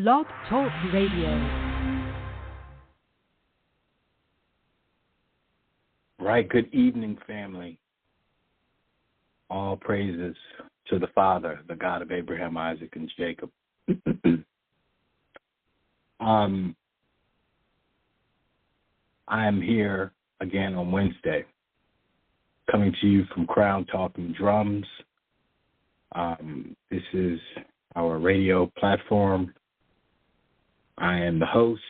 Blog Talk Radio. Right, good evening, family. All praises to the Father, the God of Abraham, Isaac, and Jacob. I am here again on Wednesday, coming to you from Crown Talking Drums. This is our radio platform. I am the host,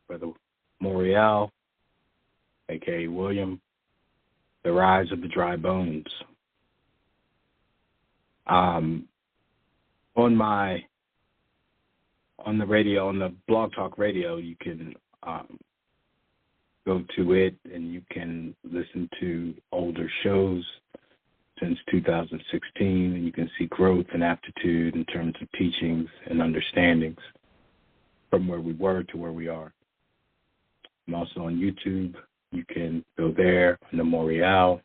Brother Moriel, a.k.a. William, The Rise of the Dry Bones. On the radio, on the Blog Talk Radio, you can go to it and you can listen to older shows since 2016, and you can see growth and aptitude in terms of teachings and understandings from where we were to where we are. I'm also on YouTube. You can go there on the Moriel,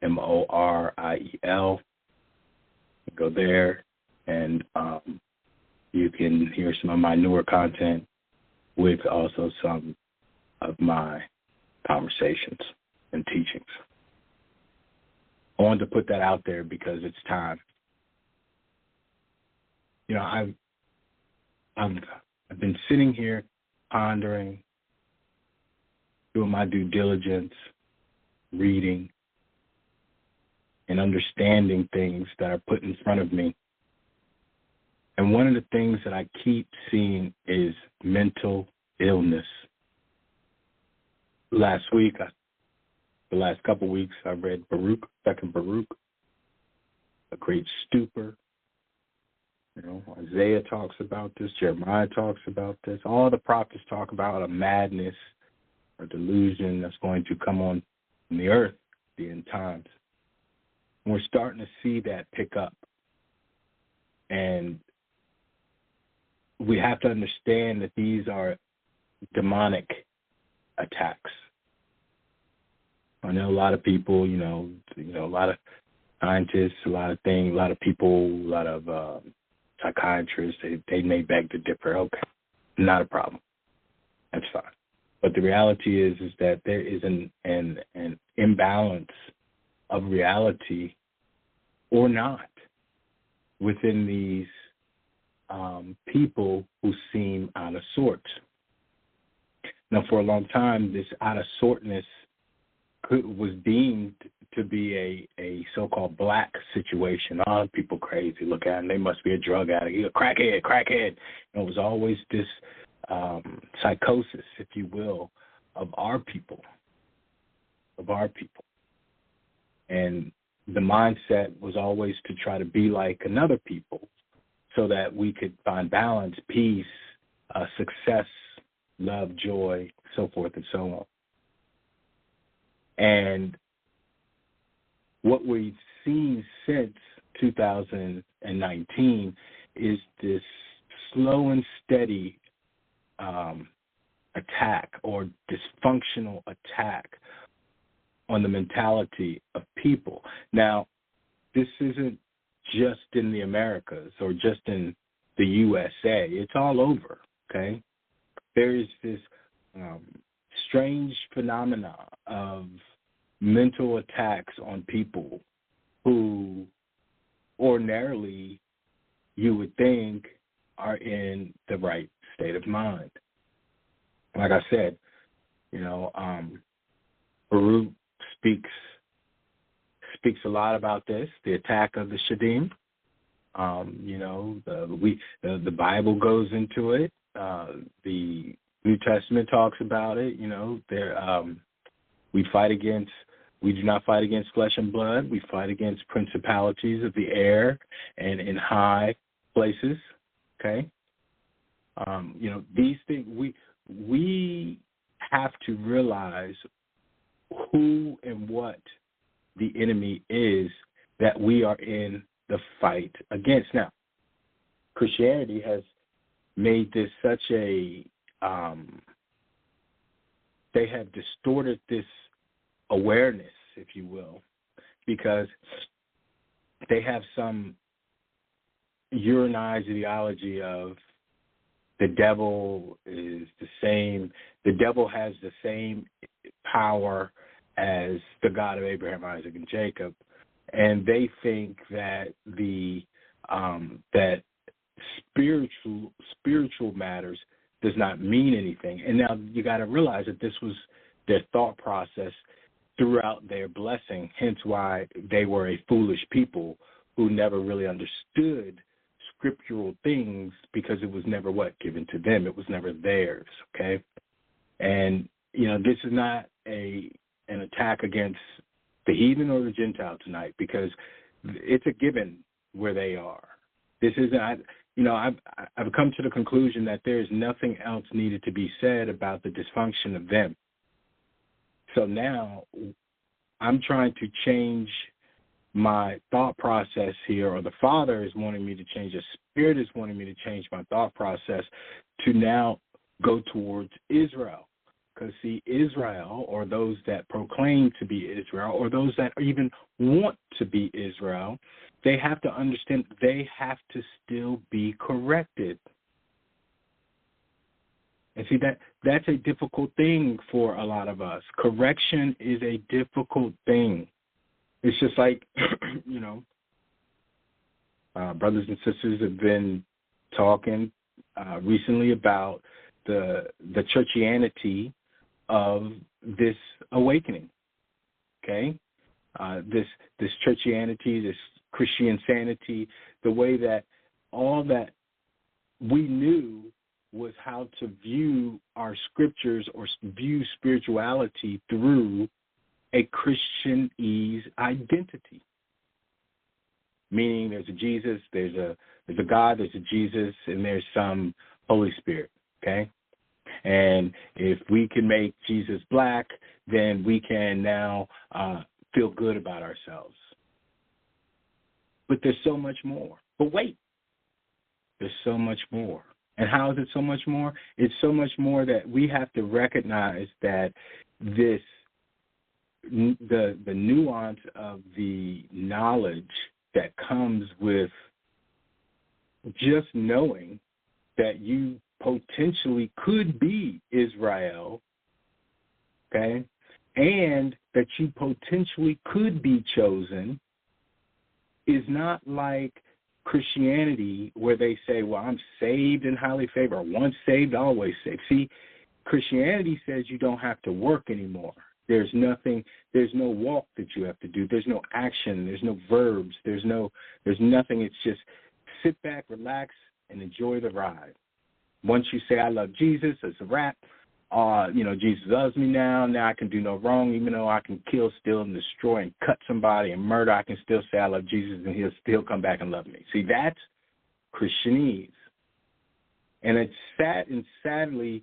Moriel. Go there, and you can hear some of my newer content with also some of my conversations and teachings. I wanted to put that out there because it's time. You know, I've been sitting here pondering, doing my due diligence, reading, and understanding things that are put in front of me. And one of the things that I keep seeing is mental illness. Last week, the last couple weeks, I read Baruch, Second Baruch, a great stupor. You know, Isaiah talks about this, Jeremiah talks about this. All the prophets talk about a madness or delusion that's going to come on the earth at the end times. And we're starting to see that pick up. And we have to understand that these are demonic attacks. I know a lot of people, you know, a lot of scientists, a lot of things, a lot of people, a lot of psychiatrists, they may beg to differ. Okay, not a problem. That's fine. But the reality is that there is an imbalance of reality or not within these people who seem out of sorts. Now, for a long time, this out of sortness was deemed to be a so-called black situation. Oh, people crazy. Look at them. They must be a drug addict. He's a crackhead. And it was always this psychosis, if you will, of our people. And the mindset was always to try to be like another people so that we could find balance, peace, success, love, joy, so forth and so on. And what we've seen since 2019 is this slow and steady attack or dysfunctional attack on the mentality of people. Now, this isn't just in the Americas or just in the USA. It's all over, okay? There is this strange phenomena of mental attacks on people who ordinarily you would think are in the right state of mind. Like I said, you know, Baruch speaks a lot about this, the attack of the Shadim. You know, the Bible goes into it. The New Testament talks about it. You know, we do not fight against flesh and blood. We fight against principalities of the air and in high places. Okay. You know, these things we have to realize who and what the enemy is that we are in the fight against. Now, Christianity has made this such a they have distorted this awareness, if you will, because they have some urinized ideology of the devil is the same. The devil has the same power as the God of Abraham, Isaac, and Jacob, and they think that that spiritual matters does not mean anything. And now you got to realize that this was their thought process throughout their blessing, hence why they were a foolish people who never really understood scriptural things, because it was never given to them. It was never theirs, okay? And, this is not an attack against the heathen or the Gentile tonight, because it's a given where they are. This isn't, I've come to the conclusion that there is nothing else needed to be said about the dysfunction of them. So now I'm trying to change my thought process here, or the Father is wanting me to change, the Spirit is wanting me to change my thought process to now go towards Israel. Because, see, Israel, or those that proclaim to be Israel, or those that even want to be Israel, they have to understand they have to still be corrected. And see, that's a difficult thing for a lot of us. Correction is a difficult thing. It's just like, brothers and sisters have been talking recently about the churchianity of this awakening, okay? This churchianity, this Christian sanity, the way that all that we knew was how to view our scriptures or view spirituality through a Christianese identity. Meaning there's a Jesus, there's a God, there's a Jesus, and there's some Holy Spirit, okay? And if we can make Jesus black, then we can now feel good about ourselves. But there's so much more. But wait, there's so much more. And how is it so much more? It's so much more that we have to recognize that the nuance of the knowledge that comes with just knowing that you potentially could be Israel, okay, and that you potentially could be chosen, is not like Christianity where they say, well, I'm saved and highly favored, or once saved, always saved. See, Christianity says you don't have to work anymore. There's no walk that you have to do. There's no action. There's no verbs. There's nothing. It's just sit back, relax, and enjoy the ride. Once you say, I love Jesus, it's a wrap. Jesus loves me now. Now I can do no wrong, even though I can kill, steal, and destroy and cut somebody and murder. I can still say I love Jesus, and he'll still come back and love me. See, that's Christianese. And it's sad, and sadly,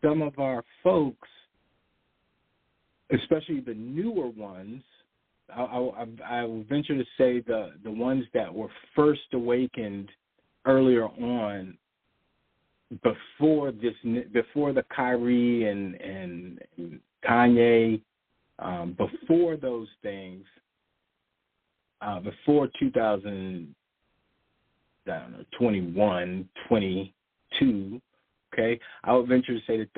some of our folks, especially the newer ones, I will venture to say the ones that were first awakened earlier on, before the Kyrie and Kanye, before those things, before 2021, 22, okay, I would venture to say that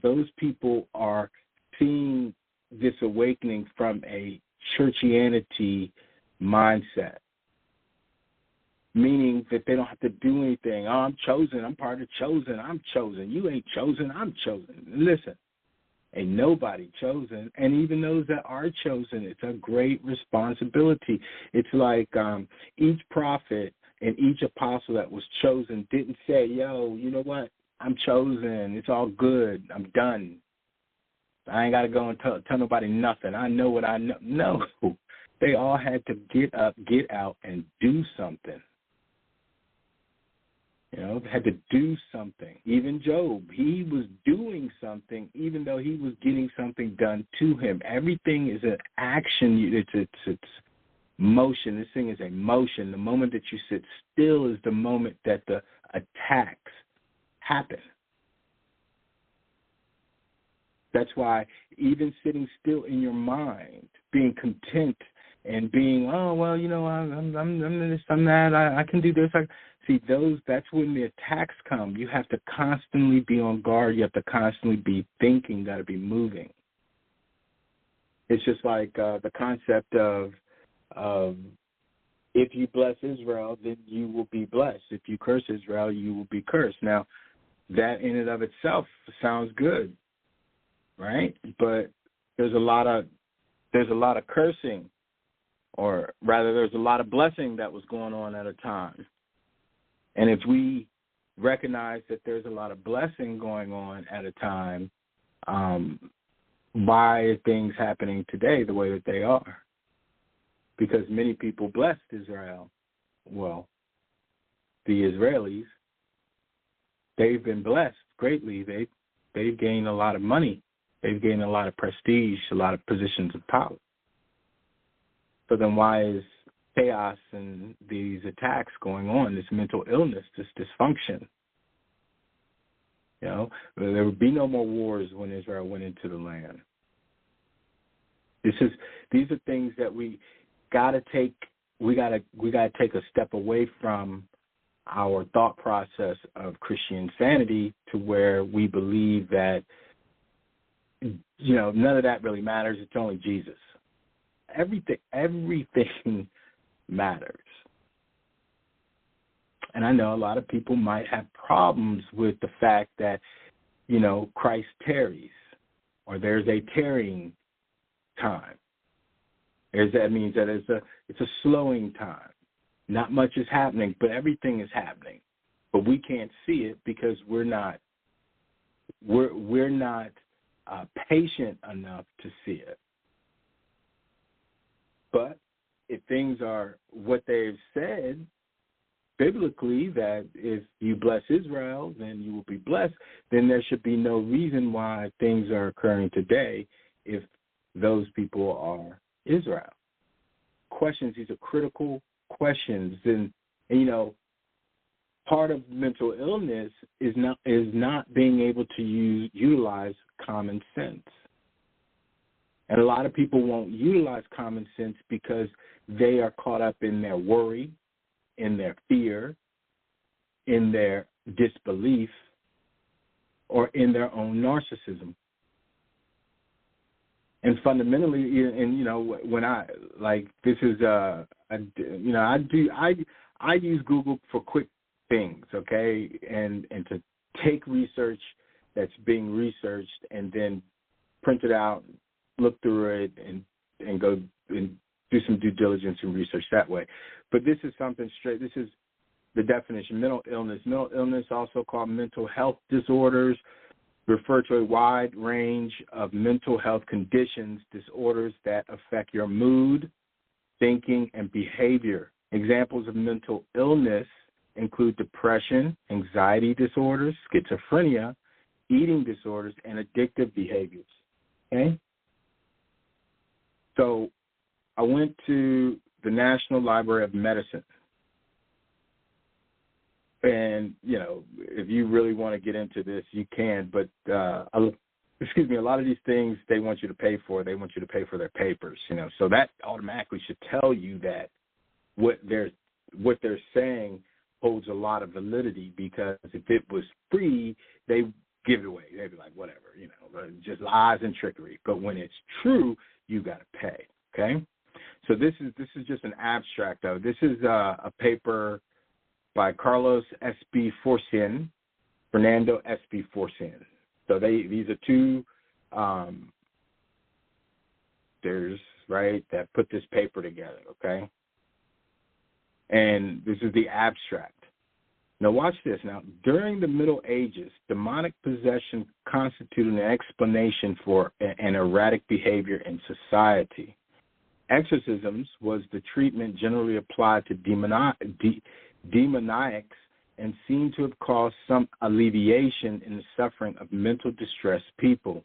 those people are seeing this awakening from a churchianity mindset. Meaning that they don't have to do anything. Oh, I'm chosen. I'm part of chosen. I'm chosen. You ain't chosen. I'm chosen. Listen, ain't nobody chosen. And even those that are chosen, it's a great responsibility. It's like each prophet and each apostle that was chosen didn't say, yo, you know what? I'm chosen. It's all good. I'm done. I ain't got to go and tell nobody nothing. I know what I know. No. They all had to get up, get out, and do something. Had to do something. Even Job, he was doing something even though he was getting something done to him. Everything is an action. It's motion. This thing is a motion. The moment that you sit still is the moment that the attacks happen. That's why even sitting still in your mind, being content and being, oh, well, I'm this, I'm that, I can do this. See, that's when the attacks come. You have to constantly be on guard. You have to constantly be thinking, got to be moving. It's just like the concept of if you bless Israel, then you will be blessed. If you curse Israel, you will be cursed. Now, that in and of itself sounds good, right? But there's a lot of cursing, or rather, there's a lot of blessing that was going on at a time. And if we recognize that there's a lot of blessing going on at a time, why are things happening today the way that they are? Because many people blessed Israel. Well, the Israelis, they've been blessed greatly. They've gained a lot of money. They've gained a lot of prestige, a lot of positions of power. So then why is chaos and these attacks going on, this mental illness, this dysfunction? You know, there would be no more wars when Israel went into the land. These are things that we gotta take. We gotta take a step away from our thought process of Christian insanity to where we believe that, you know, none of that really matters. It's only Jesus. Everything matters. And I know a lot of people might have problems with the fact that, you know, Christ tarries, or there's a tarrying time. That means that it's a slowing time. Not much is happening, but everything is happening. But we can't see it because we're not patient enough to see it. But if things are what they've said biblically, that if you bless Israel, then you will be blessed, then there should be no reason why things are occurring today if those people are Israel. Questions, these are critical questions. And you know, part of mental illness is not being able to utilize common sense. And a lot of people won't utilize common sense because they are caught up in their worry, in their fear, in their disbelief, or in their own narcissism. And fundamentally, and you know, when I use Google for quick things, okay, and to take research that's being researched and then print it out, look through it, and go and do some due diligence and research that way. But this is something straight. This is the definition: mental illness. Mental illness, also called mental health disorders, refer to a wide range of mental health conditions, disorders that affect your mood, thinking, and behavior. Examples of mental illness include depression, anxiety disorders, schizophrenia, eating disorders, and addictive behaviors. Okay? So I went to the National Library of Medicine. And, you know, if you really want to get into this, you can. But, a lot of these things they want you to pay for. They want you to pay for their papers, you know. So that automatically should tell you that what they're saying holds a lot of validity, because if it was free, they give it away. They'd be like, whatever, you know, just lies and trickery. But when it's true, you got to pay, okay? So this is just an abstract of it. This is a paper by Carlos S.B. Forcin, Fernando S.B. Forcin. So these are two that put this paper together, okay? And this is the abstract. Now watch this. Now, during the Middle Ages, demonic possession constituted an explanation for an erratic behavior in society. Exorcisms was the treatment generally applied to demoniacs and seemed to have caused some alleviation in the suffering of mental distressed people.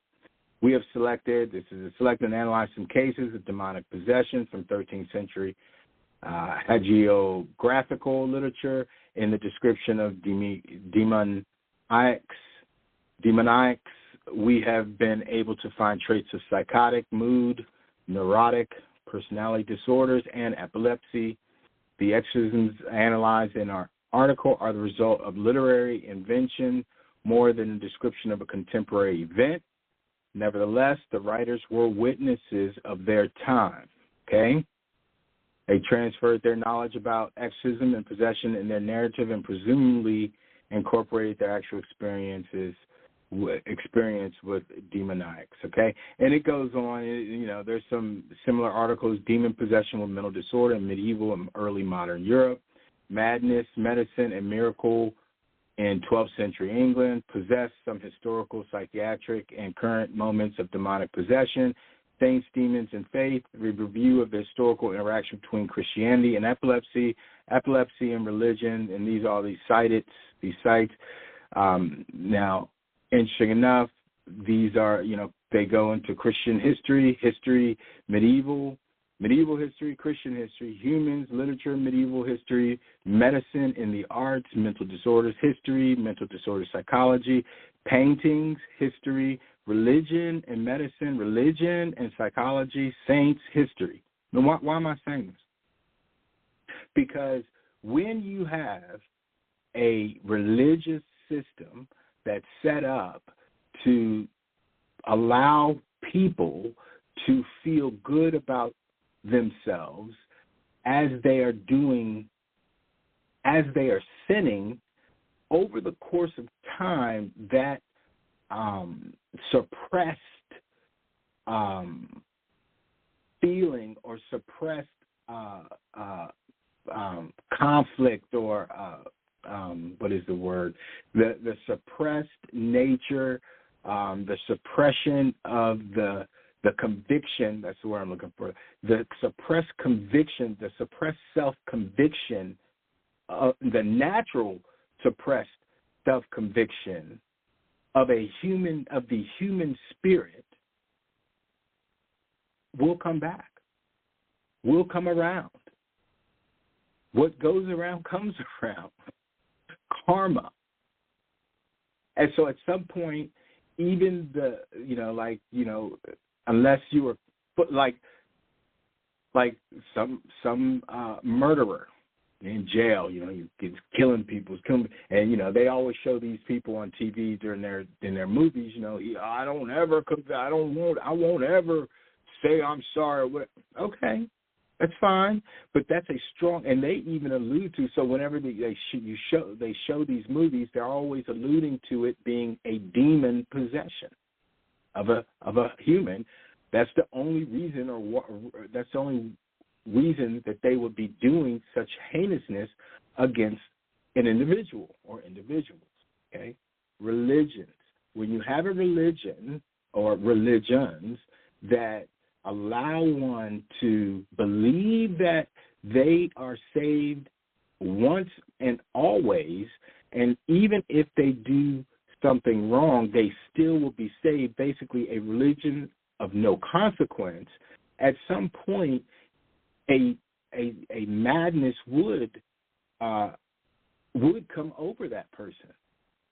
We have selected and analyzed some cases of demonic possession from 13th century hagiographical literature. In the description of demoniacs, we have been able to find traits of psychotic, mood, neurotic, personality disorders, and epilepsy. The exorcisms analyzed in our article are the result of literary invention more than a description of a contemporary event. Nevertheless, the writers were witnesses of their time, okay? They transferred their knowledge about exorcism and possession in their narrative and presumably incorporated their actual experience with demoniacs, okay? And it goes on, there's some similar articles, demon possession with mental disorder in medieval and early modern Europe, madness, medicine, and miracle in 12th century England, possessed, some historical, psychiatric, and current moments of demonic possession, saints, demons, and faith, a review of the historical interaction between Christianity and epilepsy and religion, and these are all these sites. Now, interesting enough, these are, they go into Christian history, medieval history, Christian history, humans, literature, medieval history, medicine and the arts, mental disorders history, mental disorder psychology, paintings, history, religion and medicine, religion and psychology, saints, history. Now, why am I saying this? Because when you have a religious system that's set up to allow people to feel good about themselves as they are sinning, over the course of time, that suppressed feeling or suppressed conflict, or what is the word? The suppressed nature, the suppression of the conviction, that's the word I'm looking for, the suppressed conviction, the suppressed self-conviction, the natural suppressed self-conviction of the human spirit will come back, will come around. What goes around comes around. Karma. And so at some point, even unless you were like some murderer in jail, he's killing people, and they always show these people on TV during their movies. I won't ever say I'm sorry. Okay, that's fine, but that's a strong, and they even allude to. So whenever they show these movies, they're always alluding to it being a demon possession of a human. That's the only reason, that's the only reason that they would be doing such heinousness against an individual or individuals. Okay, religions. When you have a religion or religions that allow one to believe that they are saved once and always, and even if they do something wrong, they still will be saved, basically a religion of no consequence, at some point a madness would come over that person.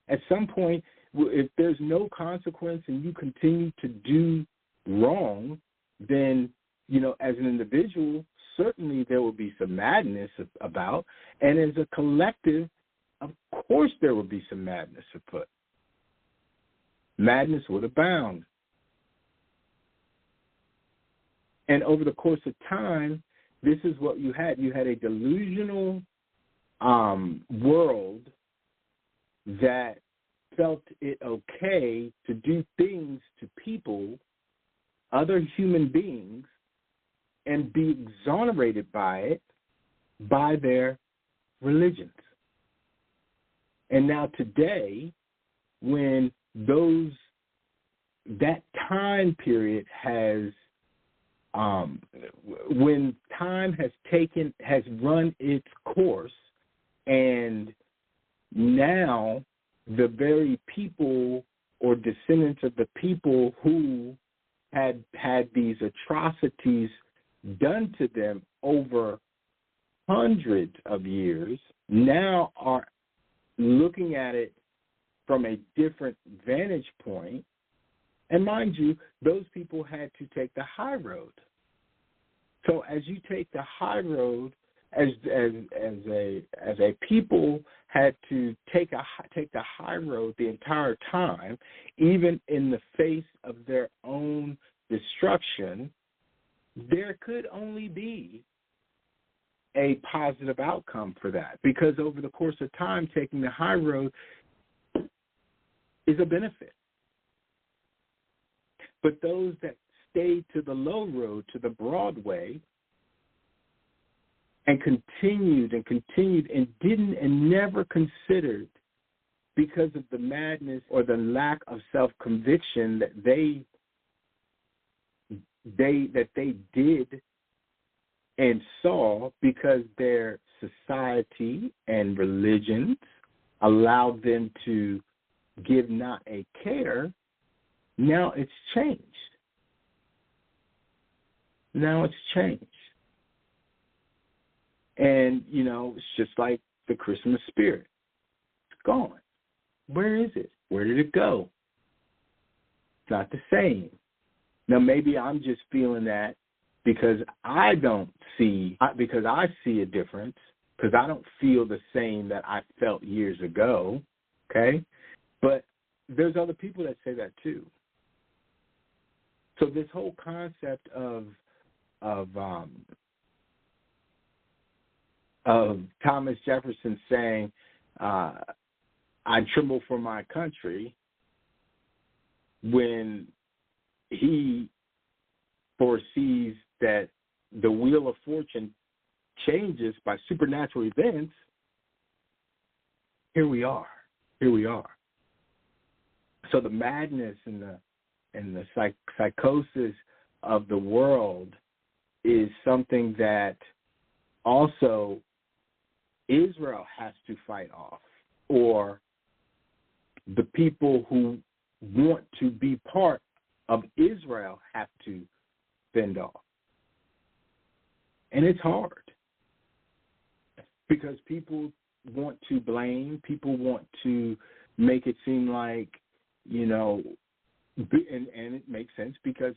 At some point, if there's no consequence and you continue to do wrong, then, as an individual, certainly there will be some madness about, and as a collective, of course there will be some madness afoot. Madness would abound. And over the course of time, this is what you had. You had a delusional world that felt it okay to do things to people, other human beings, and be exonerated by it, by their religions. And now today, when that time period has, when time has run its course, and now the very people or descendants of the people who had these atrocities done to them over hundreds of years now are looking at it from a different vantage point. And mind you, those people had to take the high road. So as you take the high road, as a people had to take the high road the entire time, even in the face of their own destruction, there could only be a positive outcome for that, because over the course of time, taking the high road is a benefit. But those that stayed to the low road, to the broad way, and continued and didn't and never considered, because of the madness or the lack of self-conviction that they did and saw, because their society and religions allowed them to give not a care. Now it's changed. And, it's just like the Christmas spirit. It's gone. Where is it? Where did it go? It's not the same. Now, maybe I'm just feeling that because I see a difference, because I don't feel the same that I felt years ago, okay? But there's other people that say that too. So this whole concept of Thomas Jefferson saying, I tremble for my country, when he foresees that the wheel of fortune changes by supernatural events, here we are. So the madness and the psychosis of the world is something that also Israel has to fight off, or the people who want to be part of Israel have to fend off. And it's hard because people want to blame, people want to make it seem like, and it makes sense because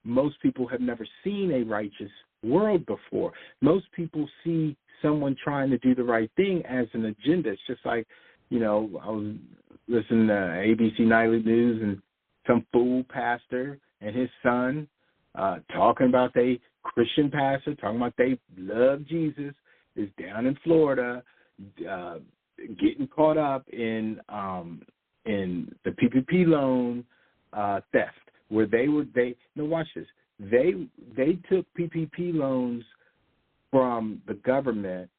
most people have never seen a righteous world before. Most people see someone trying to do the right thing as an agenda. It's just like, I was listening to ABC Nightly News, and some fool pastor and his son talking about they Christian pastor, talking about they love Jesus, is down in Florida getting caught up in the PPP loan theft, where watch this. They took PPP loans from the government,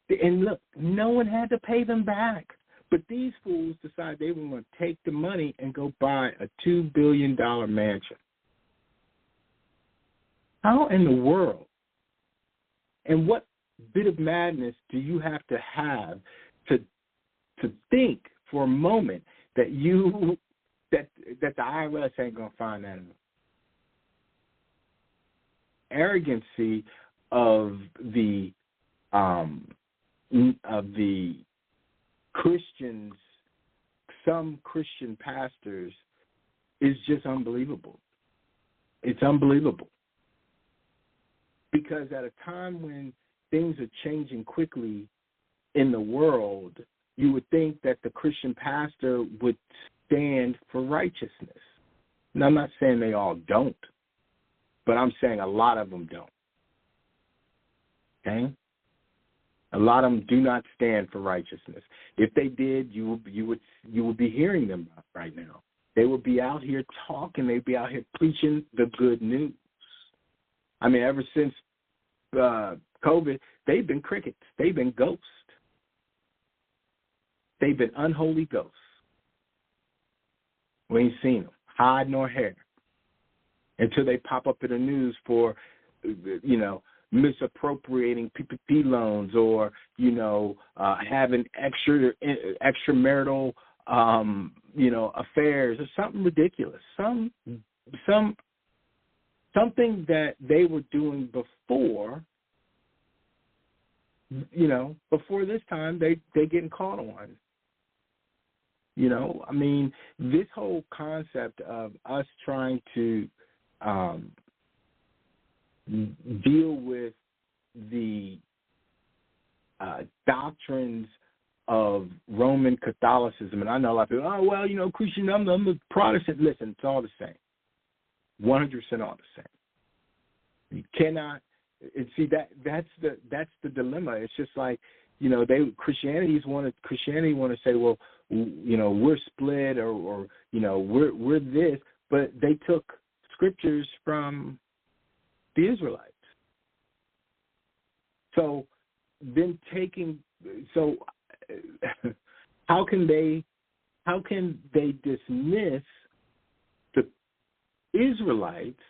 and look, no one had to pay them back. But these fools decided they were going to take the money and go buy a $2 billion mansion. How in the world? And what bit of madness do you have to think for a moment that the IRS ain't going to find that? Arrogancy of the Christians, some Christian pastors, is just unbelievable. It's unbelievable. Because at a time when things are changing quickly in the world, you would think that the Christian pastor would stand for righteousness. Now, I'm not saying they all don't, but I'm saying a lot of them don't. Okay? A lot of them do not stand for righteousness. If they did, you would be hearing them right now. They would be out here talking. They'd be out here preaching the good news. I mean, ever since COVID, they've been crickets. They've been ghosts. They've been unholy ghosts. We ain't seen them, hide nor hair, until they pop up in the news for, misappropriating PPP loans, or having extramarital affairs, or something ridiculous, something that they were doing before. Before this time, they getting caught on. This whole concept of us trying to deal with the doctrines of Roman Catholicism. And I know a lot of people, oh, well, Christian, I'm a Protestant. Listen, it's all the same. 100% all the same. You cannot, and see, that's the dilemma. It's just like, Christianity want to say, well, we're split or we're this, but they took scriptures from the Israelites. So then how can they dismiss the Israelites,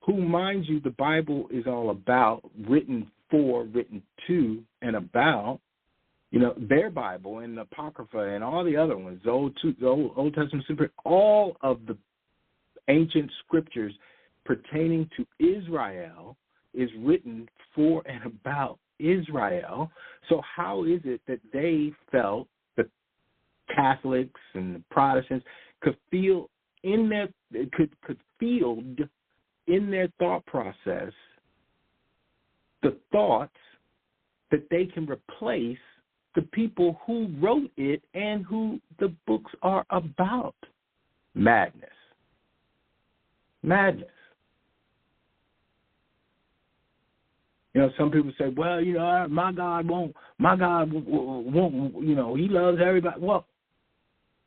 who, mind you, the Bible is all about, written for, written to, and about, their Bible and the Apocrypha and all the other ones, the Old Testament, all of the ancient scriptures pertaining to Israel is written for and about Israel. So how is it that they felt, the Catholics and the Protestants, could field in their thought process the thoughts that they can replace the people who wrote it and who the books are about? Madness. Some people say, well, my God won't, he loves everybody. Well,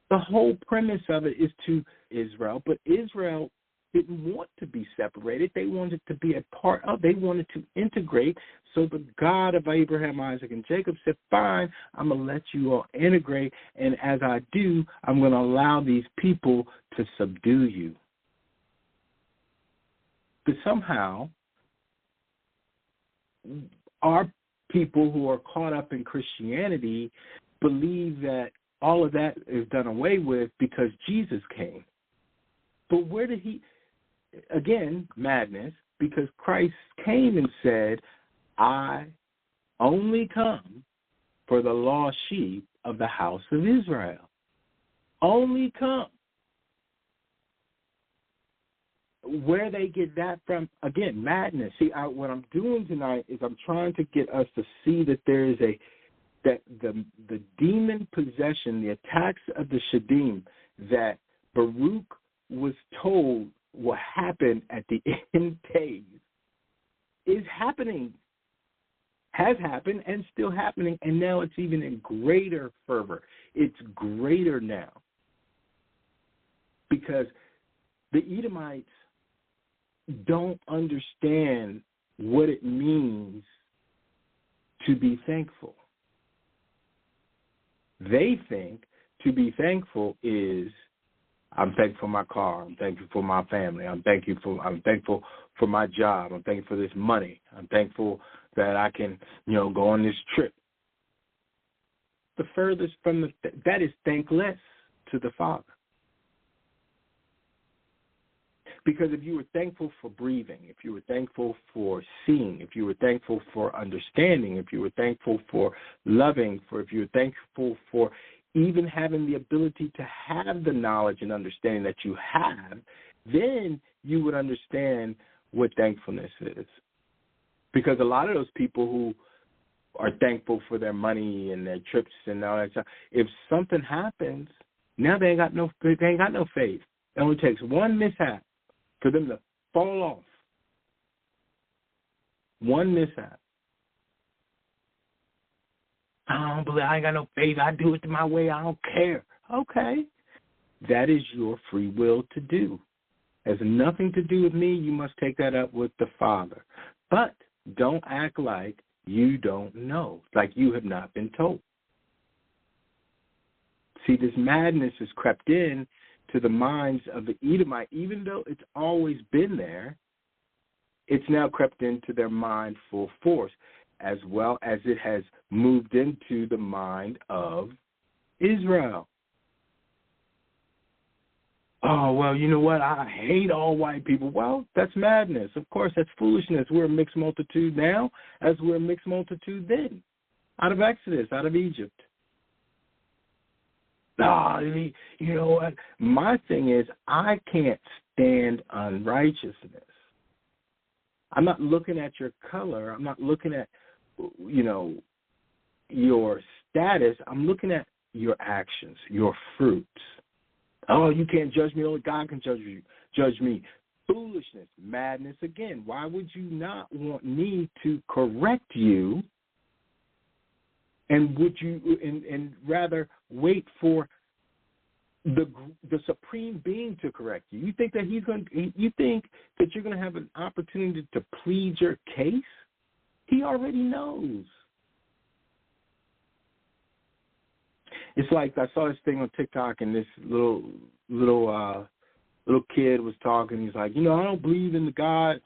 the whole premise of it is to Israel, but Israel didn't want to be separated. They wanted to be a part of, they wanted to integrate. So the God of Abraham, Isaac, and Jacob said, fine, I'm going to let you all integrate, and as I do, I'm going to allow these people to subdue you. But somehow, our people who are caught up in Christianity believe that all of that is done away with because Jesus came. But where did he? Again, madness, because Christ came and said, I only come for the lost sheep of the house of Israel. Only come. Where they get that from, again, madness. See, what I'm doing tonight is I'm trying to get us to see that there is that the demon possession, the attacks of the Shadim that Baruch was told will happen at the end days is happening, has happened, and still happening, and now it's even in greater fervor. It's greater now because the Edomites don't understand what it means to be thankful. They think to be thankful is, I'm thankful for my car, I'm thankful for my family, I'm thankful for my job, I'm thankful for this money, I'm thankful that I can, go on this trip. The furthest from that is thankless to the Father. Because if you were thankful for breathing, if you were thankful for seeing, if you were thankful for understanding, if you were thankful for loving, if you were thankful for even having the ability to have the knowledge and understanding that you have, then you would understand what thankfulness is. Because a lot of those people who are thankful for their money and their trips and all that stuff, if something happens, now they ain't got no faith. It only takes one mishap for them to fall off. One mishap. I don't believe, I ain't got no faith. I do it my way. I don't care. Okay. That is your free will to do. It has nothing to do with me. You must take that up with the Father. But don't act like you don't know, like you have not been told. See, this madness has crept in to the minds of the Edomite. Even though it's always been there, it's now crept into their mind full force, as well as it has moved into the mind of Israel. Oh, well, you know what? I hate all white people. Well, that's madness. Of course, that's foolishness. We're a mixed multitude now as we're a mixed multitude then, out of Exodus, out of Egypt. Oh, you know what? My thing is I can't stand unrighteousness. I'm not looking at your color. I'm not looking at, your status, I'm looking at your actions, your fruits. Oh, you can't judge me. Only God can judge me. Foolishness, madness. Again, why would you not want me to correct you? And would you, and rather wait for the supreme being to correct you? You think that you think that you're going to have an opportunity to plead your case? He already knows. It's like I saw this thing on TikTok, and this little kid was talking. He's like, I don't believe in the God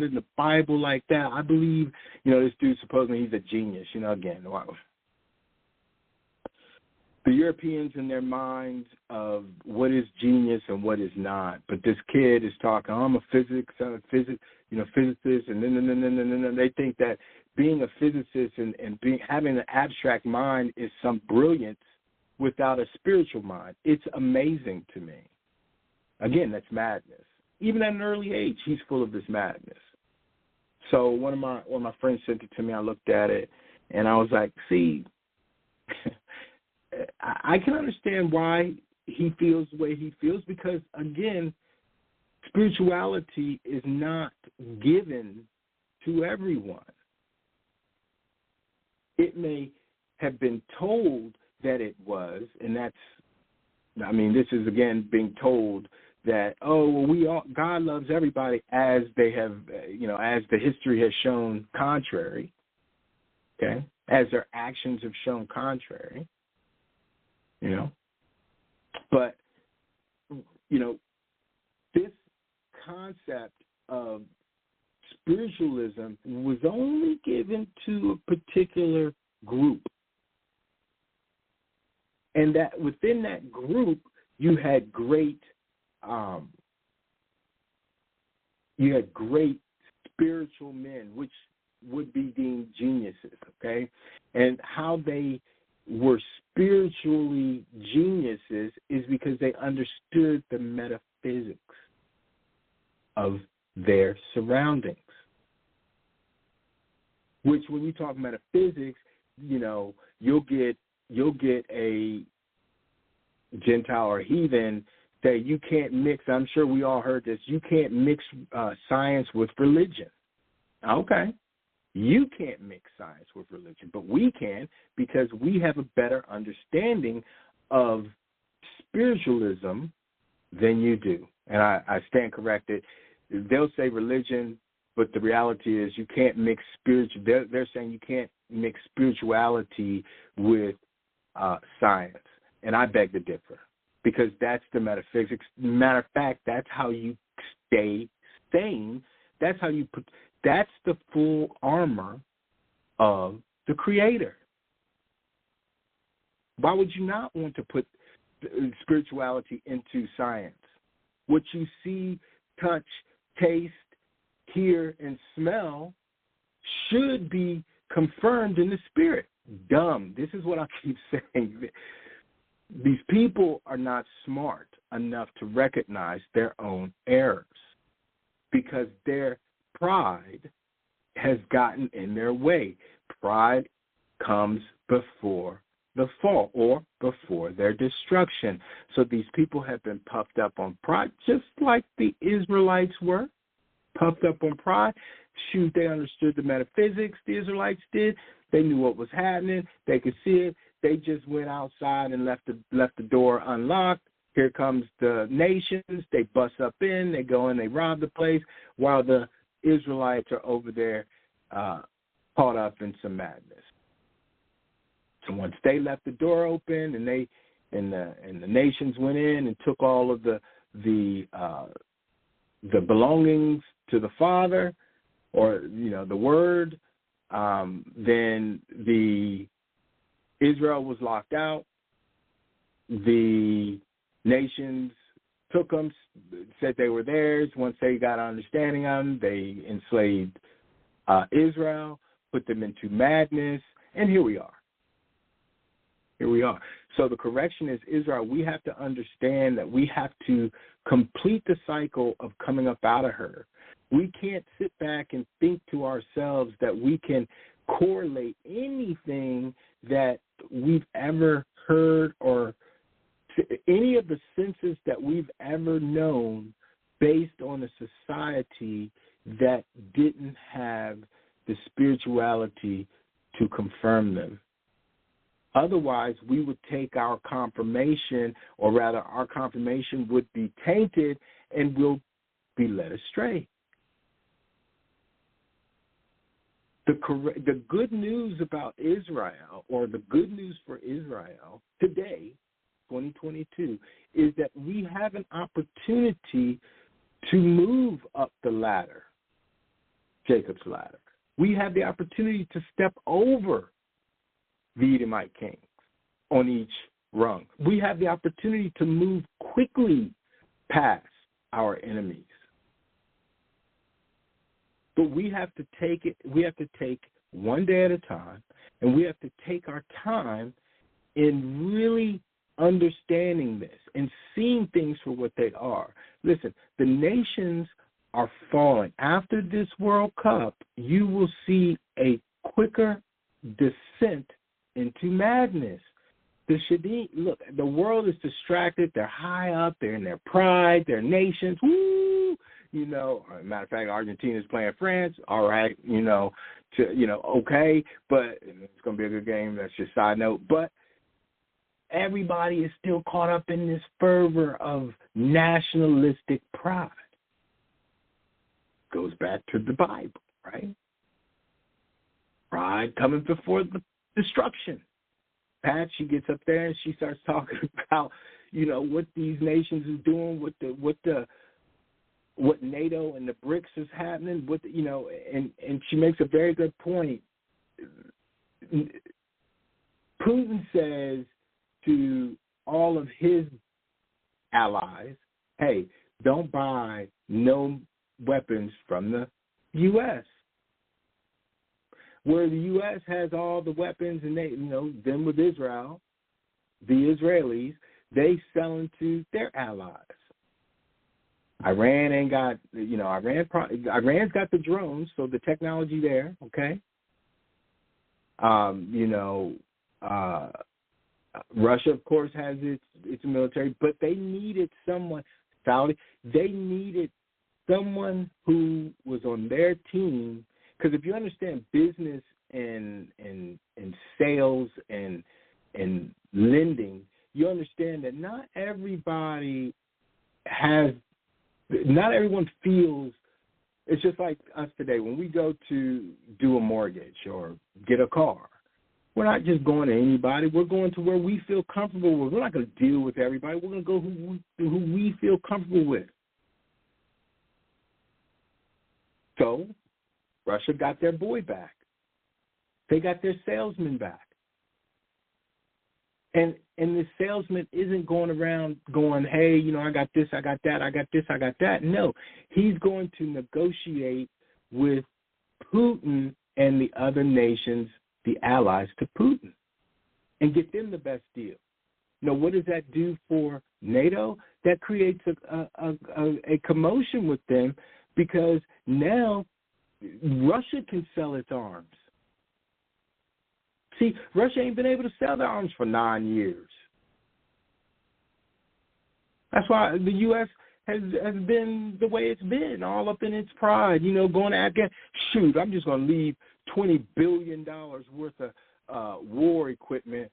in the Bible like that. I believe, this dude supposedly he's a genius. Again, the Europeans in their minds of what is genius and what is not. But this kid is talking, I'm a physicist, and then they think that being a physicist and having an abstract mind is some brilliance without a spiritual mind. It's amazing to me. Again, that's madness. Even at an early age, he's full of this madness. So one of my friends sent it to me. I looked at it, and I was like, see, I can understand why he feels the way he feels, because, again, spirituality is not given to everyone. It may have been told that it was, and this is, again, being told that, God loves everybody, as they have, as the history has shown contrary, okay, as their actions have shown contrary, But, this concept of spiritualism was only given to a particular group. And that within that group, you had great spiritual men, which would be deemed geniuses, okay? And how they were spiritually geniuses is because they understood the metaphysics of their surroundings. Which, when you talk metaphysics, you'll get a Gentile or heathen say you can't mix. I'm sure we all heard this. You can't mix science with religion. Okay. You can't mix science with religion, but we can, because we have a better understanding of spiritualism than you do. And I stand corrected. They'll say religion, but the reality is you can't mix spiritual. They're saying you can't mix spirituality with science, and I beg to differ, because that's the metaphysics. Matter of fact, that's how you stay sane. That's how you put. That's the full armor of the Creator. Why would you not want to put spirituality into science? What you see, touch, taste, hear, and smell should be confirmed in the spirit. Dumb. This is what I keep saying. These people are not smart enough to recognize their own errors, because their pride has gotten in their way. Pride comes before the fall, or before their destruction. So these people have been puffed up on pride, just like the Israelites were puffed up on pride. Shoot, they understood the metaphysics. The Israelites did. They knew what was happening. They could see it. They just went outside and left the door unlocked. Here comes the nations. They bust up in. They go in. They rob the place, while the Israelites are over there caught up in some madness. So once they left the door open, and the nations went in and took all of the belongings to the Father, or the Word, then the Israel was locked out. The nations took them, said they were theirs. Once they got an understanding of them, they enslaved Israel, put them into madness, and here we are. Here we are. So the correction is, Israel, we have to understand that we have to complete the cycle of coming up out of her. We can't sit back and think to ourselves that we can correlate anything that we've ever heard or any of the senses that we've ever known based on a society that didn't have the spirituality to confirm them. Otherwise, we would take our confirmation, or rather our confirmation would be tainted and we'll be led astray. The good news about Israel, or the good news for Israel today, 2022, is that we have an opportunity to move up the ladder, Jacob's ladder. We have the opportunity to step over the Edomite kings on each rung. We have the opportunity to move quickly past our enemies. But we have to take it, we have to take one day at a time, and we have to take our time in really understanding this and seeing things for what they are. Listen, the nations are falling. After this World Cup, you will see a quicker descent into madness. Look, the world is distracted. They're high up. They're in their pride. Their nations. Woo! You know, matter of fact, Argentina is playing France. All right, okay, but it's going to be a good game. That's just a side note. But everybody is still caught up in this fervor of nationalistic pride. Goes back to the Bible, right? Pride coming before the destruction. Pat, she gets up there and she starts talking about, what these nations are doing, what NATO and the BRICS is happening, and she makes a very good point. Putin says to all of his allies, hey, don't buy no weapons from the U.S. Where the U.S. has all the weapons, and they, them with Israel, the Israelis, they selling to their allies. Iran ain't got, Iran's got the drones, so the technology there, okay? Russia, of course, has its military, but they needed someone, they needed someone who was on their team, because if you understand business and sales and lending, you understand that not everyone feels. It's just like us today when we go to do a mortgage or get a car. We're not just going to anybody. We're going to where we feel comfortable with. We're not going to deal with everybody. We're going to go who we feel comfortable with. So Russia got their boy back. They got their salesman back. And the salesman isn't going around going, hey, I got this, I got that, I got this, I got that. No, he's going to negotiate with Putin and the other nations, the allies to Putin, and get them the best deal. Now, what does that do for NATO? That creates a commotion with them, because now Russia can sell its arms. See, Russia ain't been able to sell their arms for 9 years. That's why the U.S. has been the way it's been, all up in its pride, going to Afghanistan. Shoot, I'm just going to leave $20 billion worth of war equipment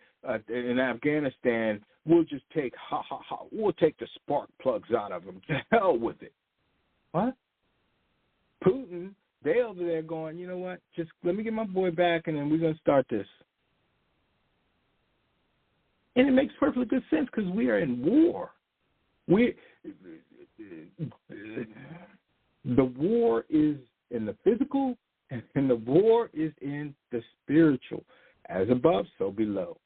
in Afghanistan. We'll just take, we'll take the spark plugs out of them. To hell with it. What? Putin, they over there going, you know what, just let me get my boy back, and then we're going to start this. And it makes perfectly good sense, because we are in war. The war is in the physical, and the war is in the spiritual. As above, so below.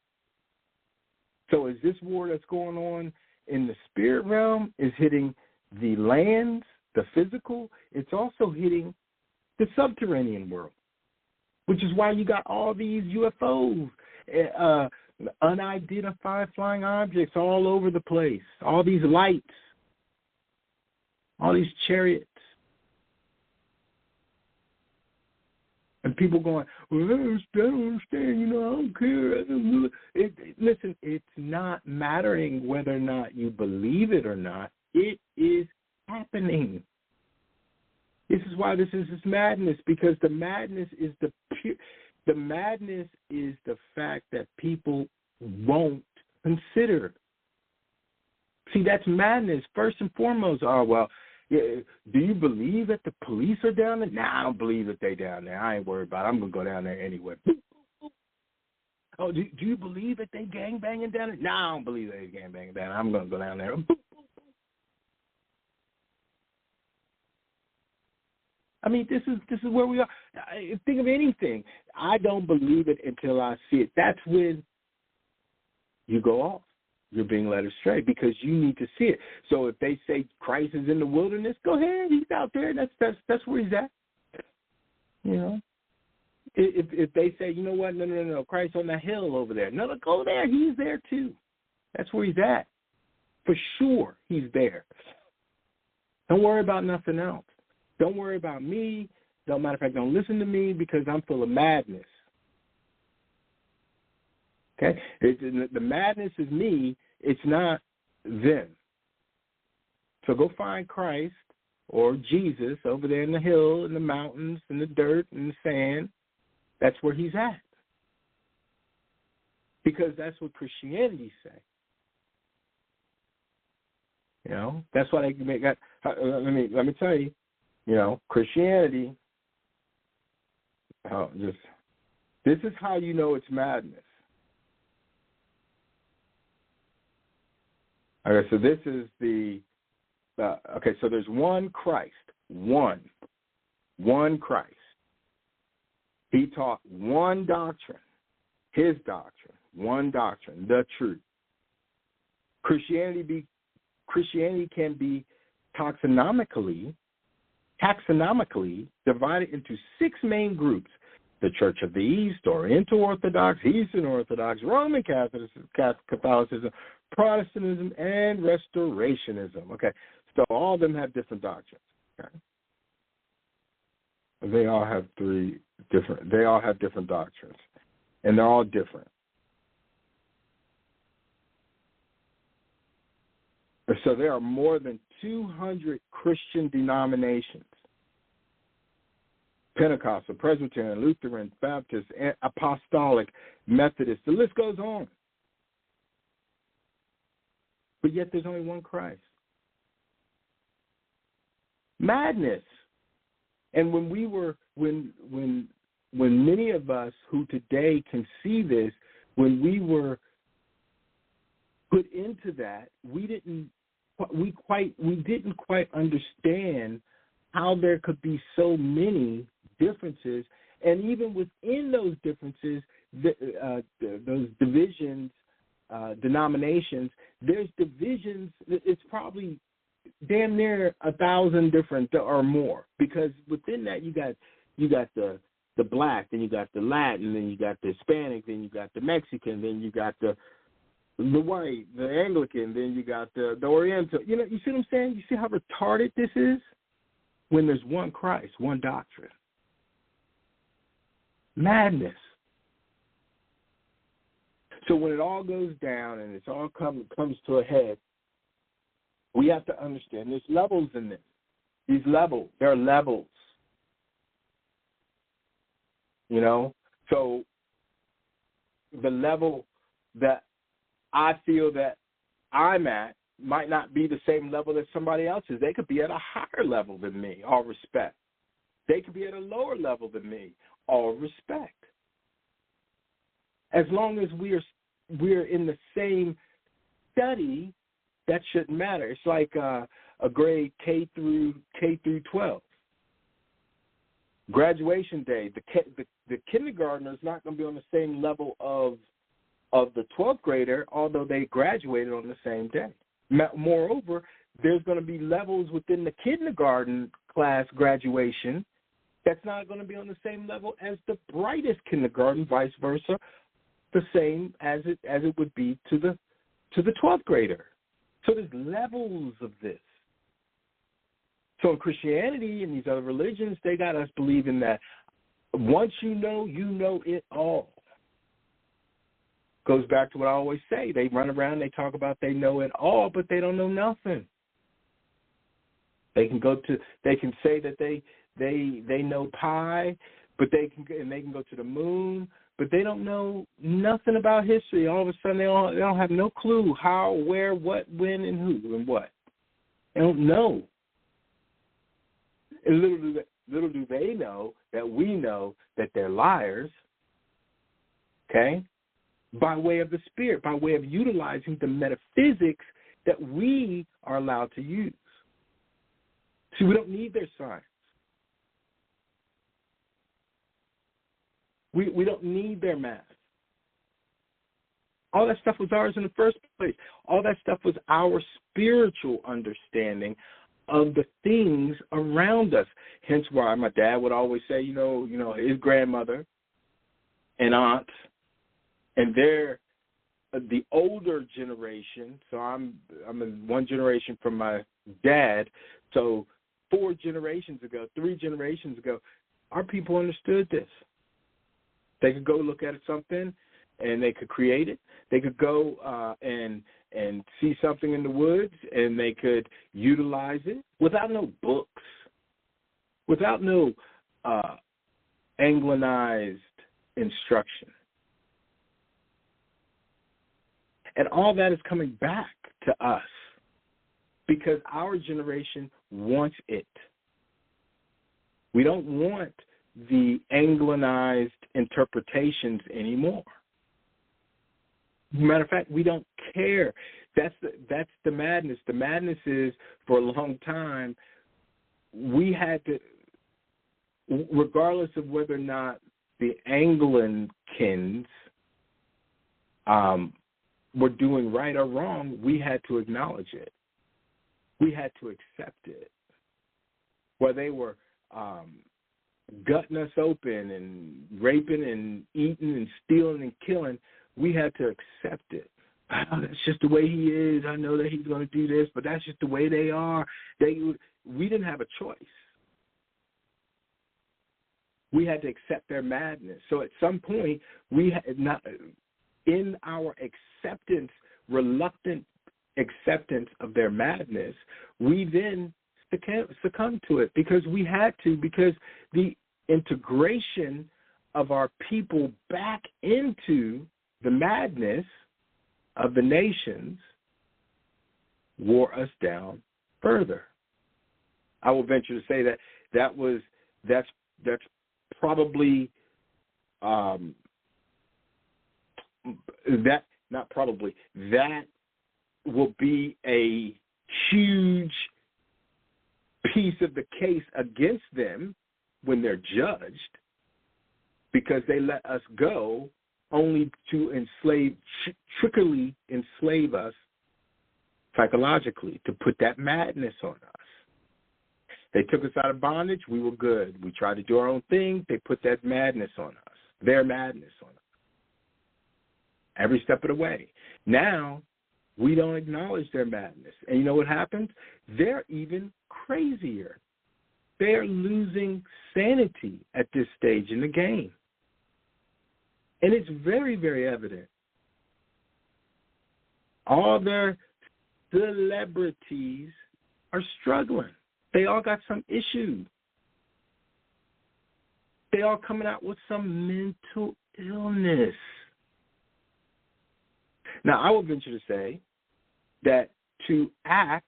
So is this war that's going on in the spirit realm is hitting the lands, the physical. It's also hitting the subterranean world, which is why you got all these UFOs, unidentified flying objects all over the place, all these lights, all these chariots. And people going, well, I don't understand, I don't care. Listen, it's not mattering whether or not you believe it or not. It is happening. This is why this is this madness, because the madness is the madness is the fact that people won't consider. See, that's madness. First and foremost, do you believe that the police are down there? Nah, I don't believe that they down there. I ain't worried about it. I'm going to go down there anyway. Oh, do you believe that they gangbanging down there? Nah, I don't believe they gangbanging down there. I'm going to go down there. I mean, this is where we are. Think of anything. I don't believe it until I see it. That's when you go off. You're being led astray because you need to see it. So if they say Christ is in the wilderness, go ahead. He's out there. That's where he's at. If they say, you know what, no, Christ on the hill over there. No, go there. He's there too. That's where he's at. For sure, he's there. Don't worry about nothing else. Don't worry about me. Matter of fact, don't listen to me because I'm full of madness. Okay? The madness is me. It's not them. So go find Christ or Jesus over there in the hill, in the mountains, in the dirt, in the sand. That's where he's at. Because that's what Christianity say. That's why they got. Let me tell you. Christianity. This is how you know it's madness. Okay, so this is so there's one Christ, one Christ. He taught one doctrine, his doctrine, one doctrine, the truth. Christianity can be taxonomically divided into 6 main groups: the Church of the East, Oriental Orthodox, Eastern Orthodox, Roman Catholicism, Protestantism, and Restorationism. Okay, so all of them have different doctrines. Okay? They all have different doctrines, and they're all different. So there are more than 200 Christian denominations: Pentecostal, Presbyterian, Lutheran, Baptist, Apostolic, Methodist. The list goes on. But yet there's only one Christ. Madness. And when many of us who today can see this, when we were put into that, we didn't quite understand how there could be so many differences, and even within those differences, those divisions, denominations, there's divisions. It's probably damn near 1,000 different or more, because within that you got the black, then you got the Latin, then you got the Hispanic, then you got the Mexican, then you got the white, the Anglican, then you got the Oriental. You see what I'm saying? You see how retarded this is? When there's one Christ, one doctrine. Madness. So when it all goes down and it's all comes to a head, we have to understand there's levels in this. These levels, there are levels. So the level that I feel that I'm at might not be the same level that somebody else is. They could be at a higher level than me, all respect. They could be at a lower level than me, all respect. As long as we're in the same study, that shouldn't matter. It's like a grade K through 12. Graduation day, the kindergartner is not going to be on the same level of the 12th grader, although they graduated on the same day. Moreover, there's going to be levels within the kindergarten class graduation that's not going to be on the same level as the brightest kindergarten, vice versa, the same as it would be to the 12th grader. So there's levels of this. So in Christianity and these other religions, they got us believing that once you know it all. Goes back to what I always say. They run around, they talk about they know it all, but they don't know nothing. They can say that they know pi, but they can go to the moon, but they don't know nothing about history. All of a sudden, they don't have no clue how, where, what, when, and who, and what. They don't know. And little do they know that we know that they're liars, okay, by way of the spirit, by way of utilizing the metaphysics that we are allowed to use. See, we don't need their science. We don't need their math. All that stuff was ours in the first place. All that stuff was our spiritual understanding of the things around us. Hence why my dad would always say, his grandmother and aunts, and they're the older generation. So I'm one generation from my dad. So 3 generations ago, our people understood this. They could go look at something, and they could create it. They could go and see something in the woods, and they could utilize it without no books, without no Anglicized instruction. And all that is coming back to us because our generation wants it. We don't want the Anglicized interpretations anymore. Matter of fact, we don't care. That's the madness. The madness is, for a long time, we had to, regardless of whether or not the Anglicans were doing right or wrong, we had to acknowledge it. We had to accept it. Where they were gutting us open and raping and eating and stealing and killing, we had to accept it. Oh, that's just the way he is. I know that he's going to do this, but that's just the way they are. We didn't have a choice. We had to accept their madness. So at some point, we had not, in our reluctant acceptance of their madness, we then succumbed to it because we had to, because the integration of our people back into the madness of the nations wore us down further. I will venture to say that's probably that will be a huge piece of the case against them when they're judged, because they let us go only to trickily enslave us psychologically, to put that madness on us. They took us out of bondage, we were good. We tried to do our own thing, they put that madness on us, their madness on us, every step of the way. Now, we don't acknowledge their madness. And you know what happens? They're even crazier. They're losing sanity at this stage in the game. And it's very, very evident. All their celebrities are struggling. They all got some issue. They all coming out with some mental illness. Now, I will venture to say that to act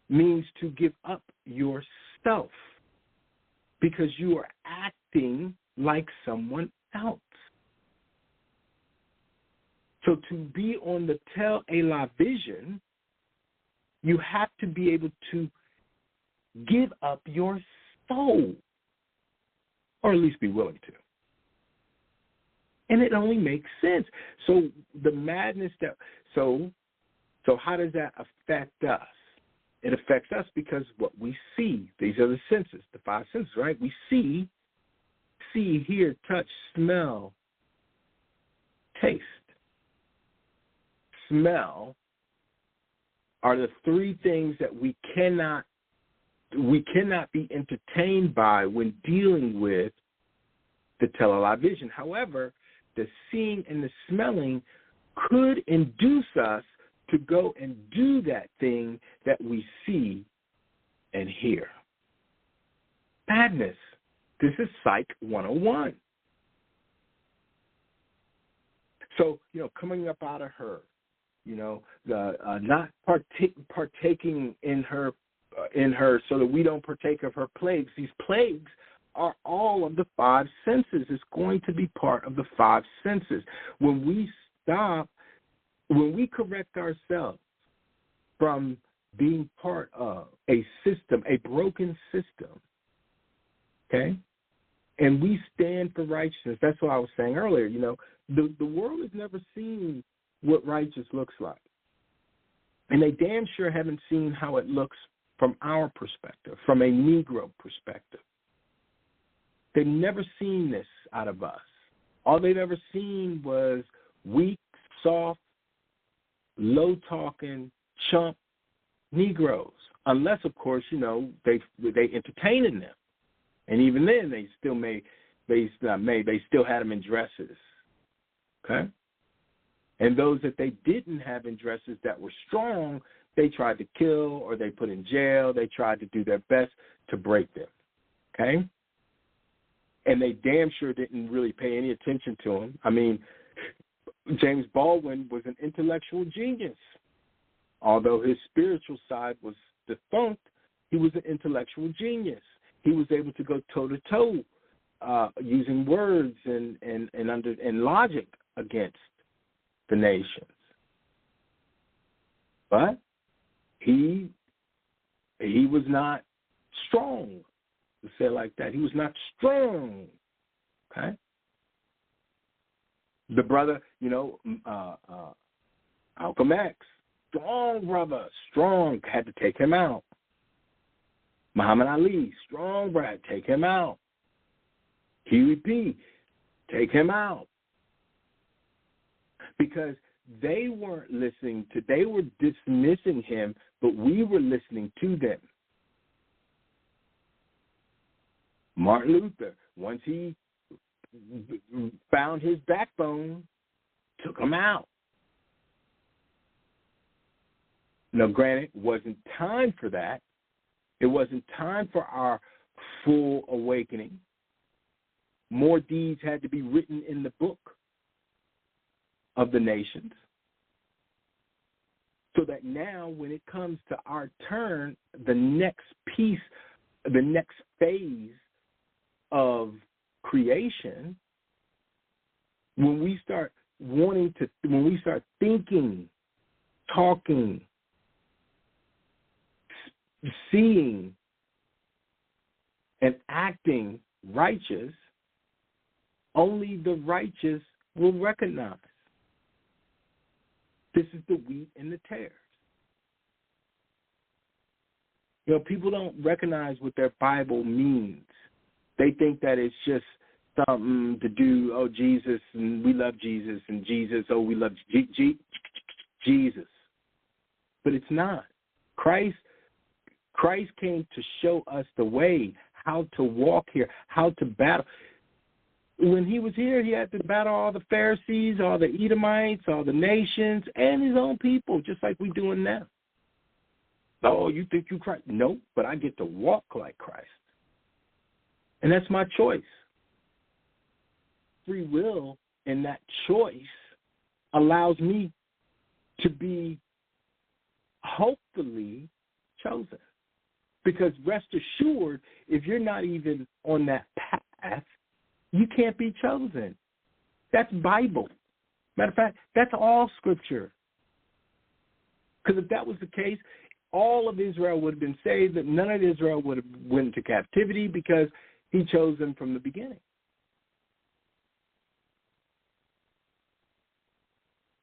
means to give up yourself because you are acting like someone else. So to be on the Tel Elah vision, you have to be able to give up your soul, or at least be willing to. And it only makes sense. So the madness so how does that affect us? It affects us because what we see, these are the senses, the 5 senses, right? We see, hear, touch, smell, taste. Smell are the 3 things that we cannot we cannot be entertained by when dealing with the television. However, the seeing and the smelling could induce us to go and do that thing that we see and hear. Madness. This is Psych 101. So, coming up out of her, not partaking in her so that we don't partake of her plagues. These plagues are all of the five senses. It's going to be part of the five senses. When we correct ourselves from being part of a system, a broken system, okay, and we stand for righteousness. That's what I was saying earlier. The world has never seen what righteous looks like. And they damn sure haven't seen how it looks from our perspective, from a Negro perspective. They've never seen this out of us. All they've ever seen was weak, soft, low-talking, chump Negroes. Unless, of course, they entertain in them. And even then, they still had them in dresses. Okay? And those that they didn't have in dresses that were strong, they tried to kill or they put in jail. They tried to do their best to break them. Okay? And they damn sure didn't really pay any attention to him. I mean, James Baldwin was an intellectual genius. Although his spiritual side was defunct, he was an intellectual genius. He was able to go toe-to-toe using words and logic against the nations. But he was not strong, to say it like that. He was not strong, okay? The brother, Malcolm X, strong brother, strong, had to take him out. Muhammad Ali, strong brother, take him out. Huey P., take him out. Because they weren't listening they were dismissing him, but we were listening to them. Martin Luther, once he found his backbone, took him out. Now, granted, it wasn't time for that. It wasn't time for our full awakening. More deeds had to be written in the book of the nations, so that now when it comes to our turn, the next piece, the next phase of creation, when we start thinking, talking, seeing, and acting righteous, only the righteous will recognize. This is the wheat and the tares. People don't recognize what their Bible means. They think that it's just something to do, oh, Jesus, and we love Jesus, and Jesus, oh, we love Jesus. But it's not. Christ came to show us the way, how to walk here, how to battle. When he was here, he had to battle all the Pharisees, all the Edomites, all the nations, and his own people, just like we're doing now. Oh, you think you Christ? Nope, but I get to walk like Christ. And that's my choice. Free will in that choice allows me to be hopefully chosen. Because rest assured, if you're not even on that path, you can't be chosen. That's Bible. Matter of fact, that's all Scripture. Because if that was the case, all of Israel would have been saved, but none of Israel would have went into captivity because he chose them from the beginning.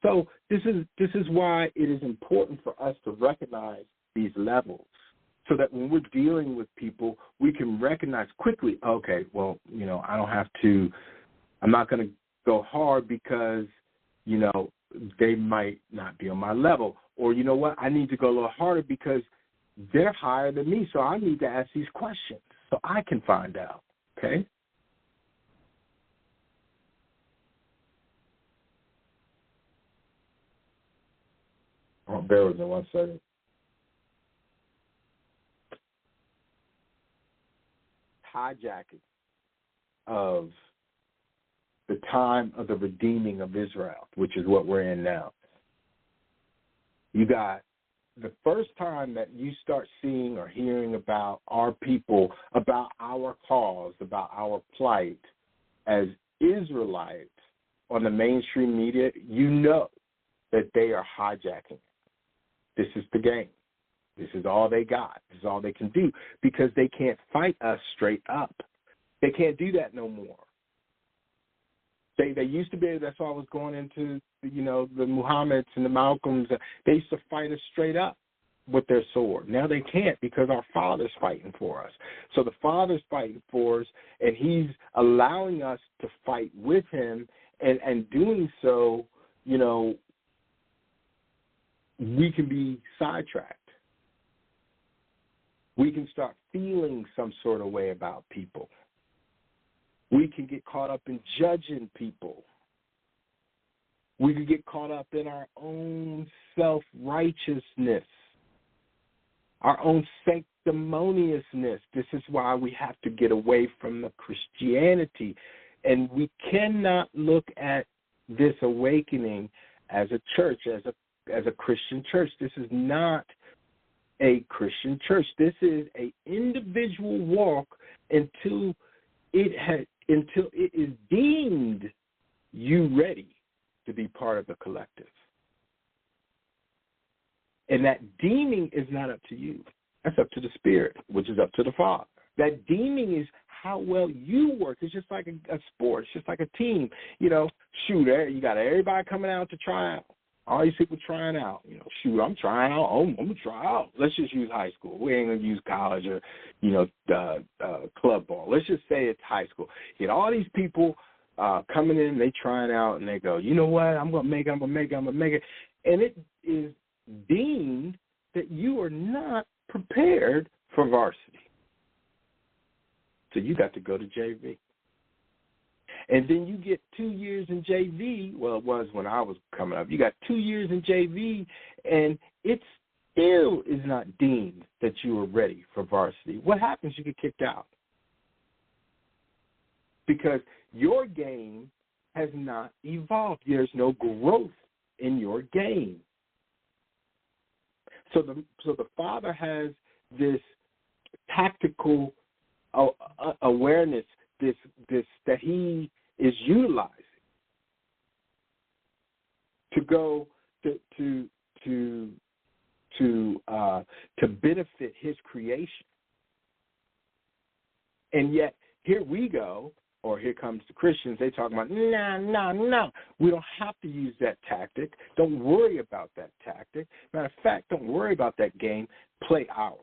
So this is why it is important for us to recognize these levels, so that when we're dealing with people, we can recognize quickly, okay, well, I'm not going to go hard because, they might not be on my level. Or, you know what, I need to go a little harder because they're higher than me, so I need to ask these questions so I can find out, okay? Oh, bear with me 1 second. Hijacking of the time of the redeeming of Israel, which is what we're in now. You got the first time that you start seeing or hearing about our people, about our cause, about our plight as Israelites on the mainstream media, you know that they are hijacking. This is the game. This is all they got. This is all they can do because they can't fight us straight up. They can't do that no more. They used to be able, that's why I was going into, the Muhammad's and the Malcolms. They used to fight us straight up with their sword. Now they can't because our Father's fighting for us. So the Father's fighting for us, and he's allowing us to fight with him, and doing so, we can be sidetracked. We can start feeling some sort of way about people. We can get caught up in judging people. We can get caught up in our own self-righteousness, our own sanctimoniousness. This is why we have to get away from the Christianity. And we cannot look at this awakening as a church, as a Christian church. This is not a Christian church. This is an individual walk until it is deemed you ready to be part of the collective. And that deeming is not up to you. That's up to the Spirit, which is up to the Father. That deeming is how well you work. It's just like a sport. It's just like a team. You you got everybody coming out to try out. All these people trying out. I'm trying out. I'm going to try out. Let's just use high school. We ain't going to use college or, club ball. Let's just say it's high school. Get all these people coming in, they trying out, and they go, you know what, I'm going to make it. And it is deemed that you are not prepared for varsity. So you got to go to JV. And then you get 2 years in JV. Well, it was when I was coming up. You got 2 years in JV, and it still is not deemed that you are ready for varsity. What happens? You get kicked out. Because your game has not evolved. There's no growth in your game. So the Father has this tactical awareness, this that he is utilizing to go to benefit his creation. And yet here we go, or here comes the Christians, they talk about, no, we don't have to use that tactic. Don't worry about that tactic. Matter of fact, don't worry about that game. Play ours.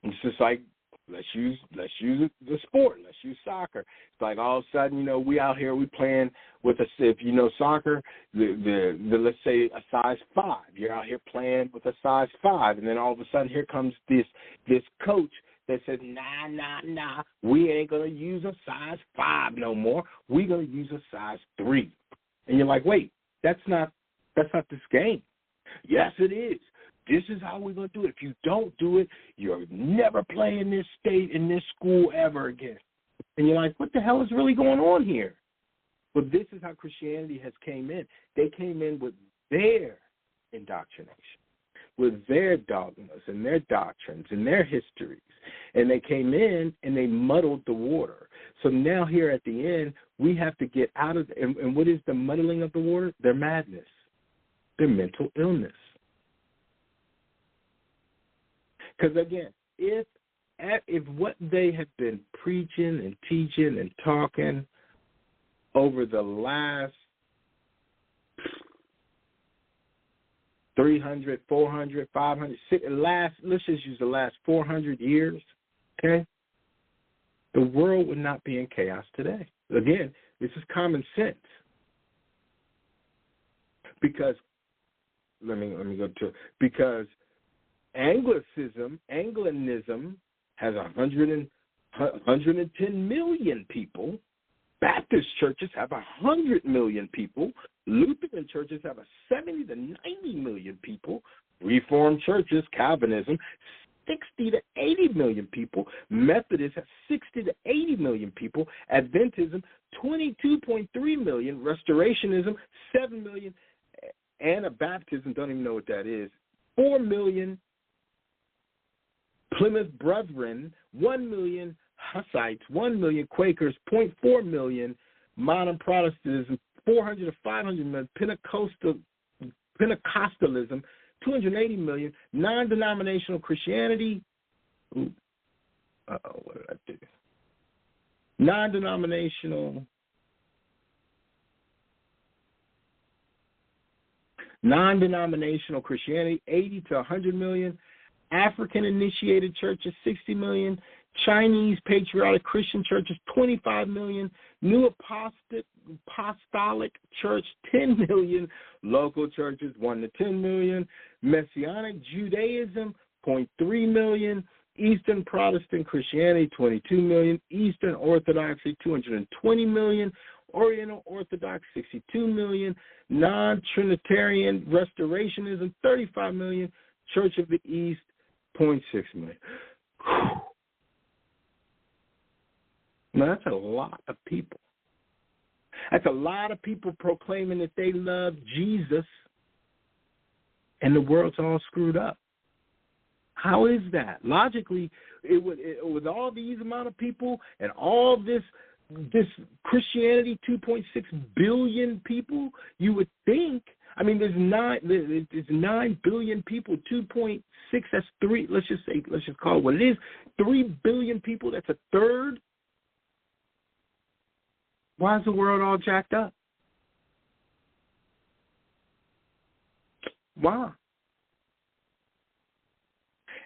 It's just like, let's use the sport. Let's use soccer. It's like all of a sudden, we out here, we playing with if you know soccer, the let's say a size 5. You're out here playing with a size 5, and then all of a sudden here comes this coach that says, nah, we ain't gonna use a size 5 no more. We're gonna use a size 3. And you're like, wait, that's not this game. Yes, it is. This is how we're going to do it. If you don't do it, you'll never play in this state, in this school ever again. And you're like, what the hell is really going on here? But this is how Christianity has came in. They came in with their indoctrination, with their dogmas and their doctrines and their histories. And they came in and they muddled the water. So now here at the end, we have to get out of and what is the muddling of the water? Their madness, their mental illness. Because, again, if what they have been preaching and teaching and talking over the last 300, 400, 500, let's just use the last 400 years, okay, the world would not be in chaos today. Again, this is common sense. Because let me go to, because Anglicanism has 110 million people. Baptist churches have 100 million people. Lutheran churches have 70 to 90 million people. Reformed churches, Calvinism, 60 to 80 million people. Methodists have 60 to 80 million people. Adventism, 22.3 million. Restorationism, 7 million. Anabaptism, don't even know what that is, 4 million. Plymouth Brethren, 1 million. Hussites, 1 million. Quakers, 0.4 million. Modern Protestantism, 400 to 500 million. Pentecostalism, 280 million. Non-denominational Christianity, what did I do? Non-denominational Christianity, 80 to 100 million. African initiated churches, 60 million. Chinese patriotic Christian churches, 25 million. New Apostolic Church, 10 million. Local churches, 1 to 10 million. Messianic Judaism, 0.3 million. Eastern Protestant Christianity, 22 million. Eastern Orthodoxy, 220 million. Oriental Orthodox, 62 million. Non-Trinitarian Restorationism, 35 million. Church of the East, 0.6 million. Now, that's a lot of people. That's a lot of people proclaiming that they love Jesus, and the world's all screwed up. How is that? Logically, with all these amount of people and all this Christianity, 2.6 billion people, you would think. I mean, there's 9 billion people. 2.6, that's 3. Let's just call it what it is. 3 billion people. That's a third. Why is the world all jacked up? Why?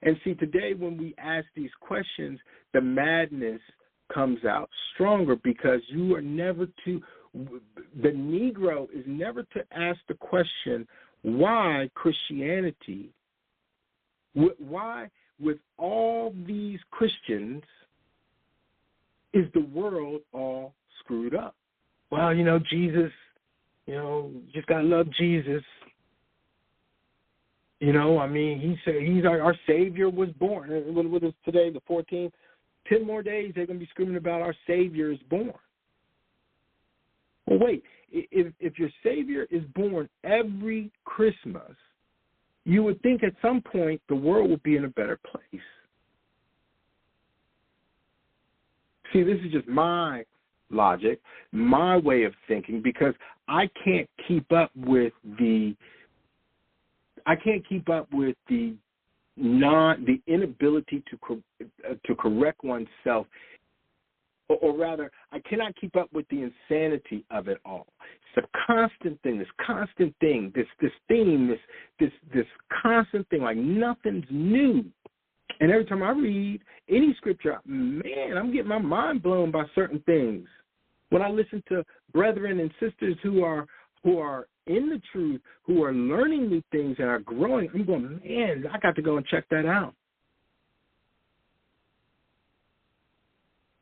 And see, today when we ask these questions, the madness comes out stronger, because you are never to, the Negro is never to ask the question, why Christianity? Why, with all these Christians, is the world all screwed up? Well, Jesus, just got to love Jesus. He said he's our Savior was born. What is today, the 14th? 10 more days, they're going to be screaming about our Savior is born. Well, wait, if your Savior is born every Christmas, you would think at some point the world would be in a better place. See, this is just my logic, my way of thinking, because I can't keep up with the inability to correct oneself, or rather, I cannot keep up with the insanity of it all. It's a constant thing, this constant thing, this theme, this constant thing, like nothing's new. And every time I read any scripture, man, I'm getting my mind blown by certain things. When I listen to brethren and sisters who are in the truth, who are learning new things and are growing, I'm going, man, I got to go and check that out.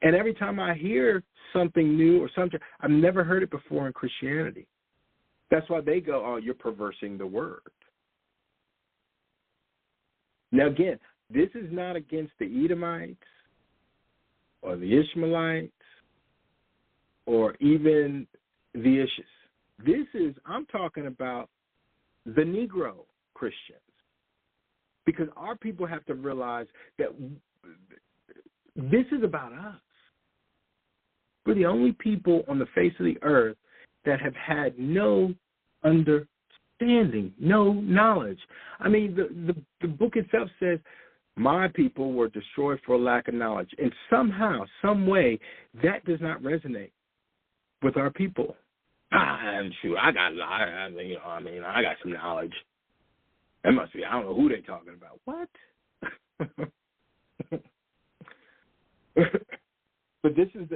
And every time I hear something new or something, I've never heard it before in Christianity. That's why they go, oh, you're perversing the word. Now, again, this is not against the Edomites or the Ishmaelites or even the Ishis. I'm talking about the Negro Christians, because our people have to realize that this is about us. We're the only people on the face of the earth that have had no understanding, no knowledge. I mean, the book itself says, my people were destroyed for lack of knowledge. And somehow, some way, that does not resonate with our people. I'm sure I got some knowledge. That must be, I don't know who they're talking about. What? But this is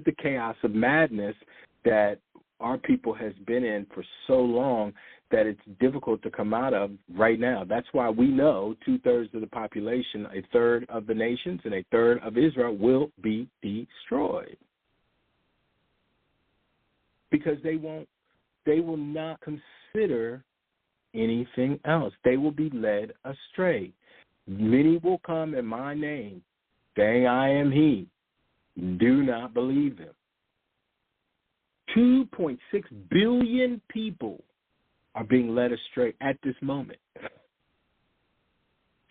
the chaos of madness that our people has been in for so long that it's difficult to come out of right now. That's why we know 2/3 of the population, 1/3 of the nations, and 1/3 of Israel will be destroyed. Because they will not consider anything else. They will be led astray. Many will come in my name, saying, I am he. Do not believe them. 2.6 billion people are being led astray at this moment.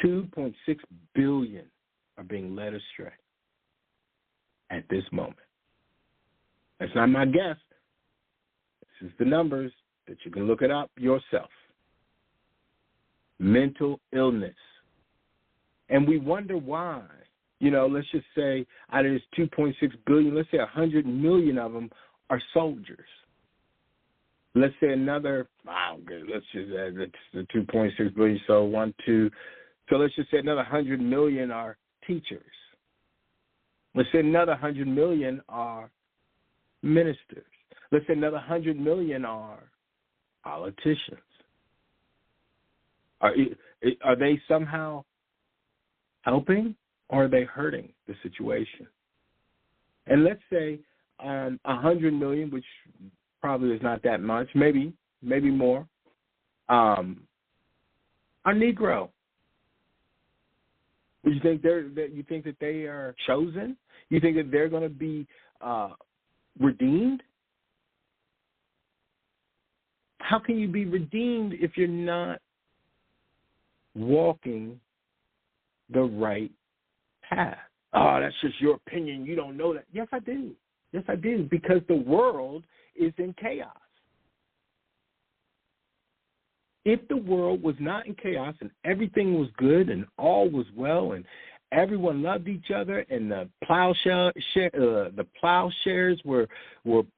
2.6 billion are being led astray at this moment. That's not my guess. This is the numbers that you can look it up yourself. Mental illness. And we wonder why. You know, let's just say out of this 2.6 billion, let's say 100 million of them are soldiers. Let's say another, let's just add the 2.6 billion, so 1, 2. So let's just say another 100 million are teachers. Let's say another 100 million are ministers. Let's say another 100 million are politicians. Are they somehow helping, or are they hurting the situation? And let's say 100 million, which probably is not that much, maybe more, are Negro. You think that they are chosen? You think that they're going to be redeemed? How can you be redeemed if you're not walking the right path? Oh, that's just your opinion. You don't know that. Yes, I do. Yes, I do, because the world is in chaos. If the world was not in chaos and everything was good and all was well and everyone loved each other and the plowshares were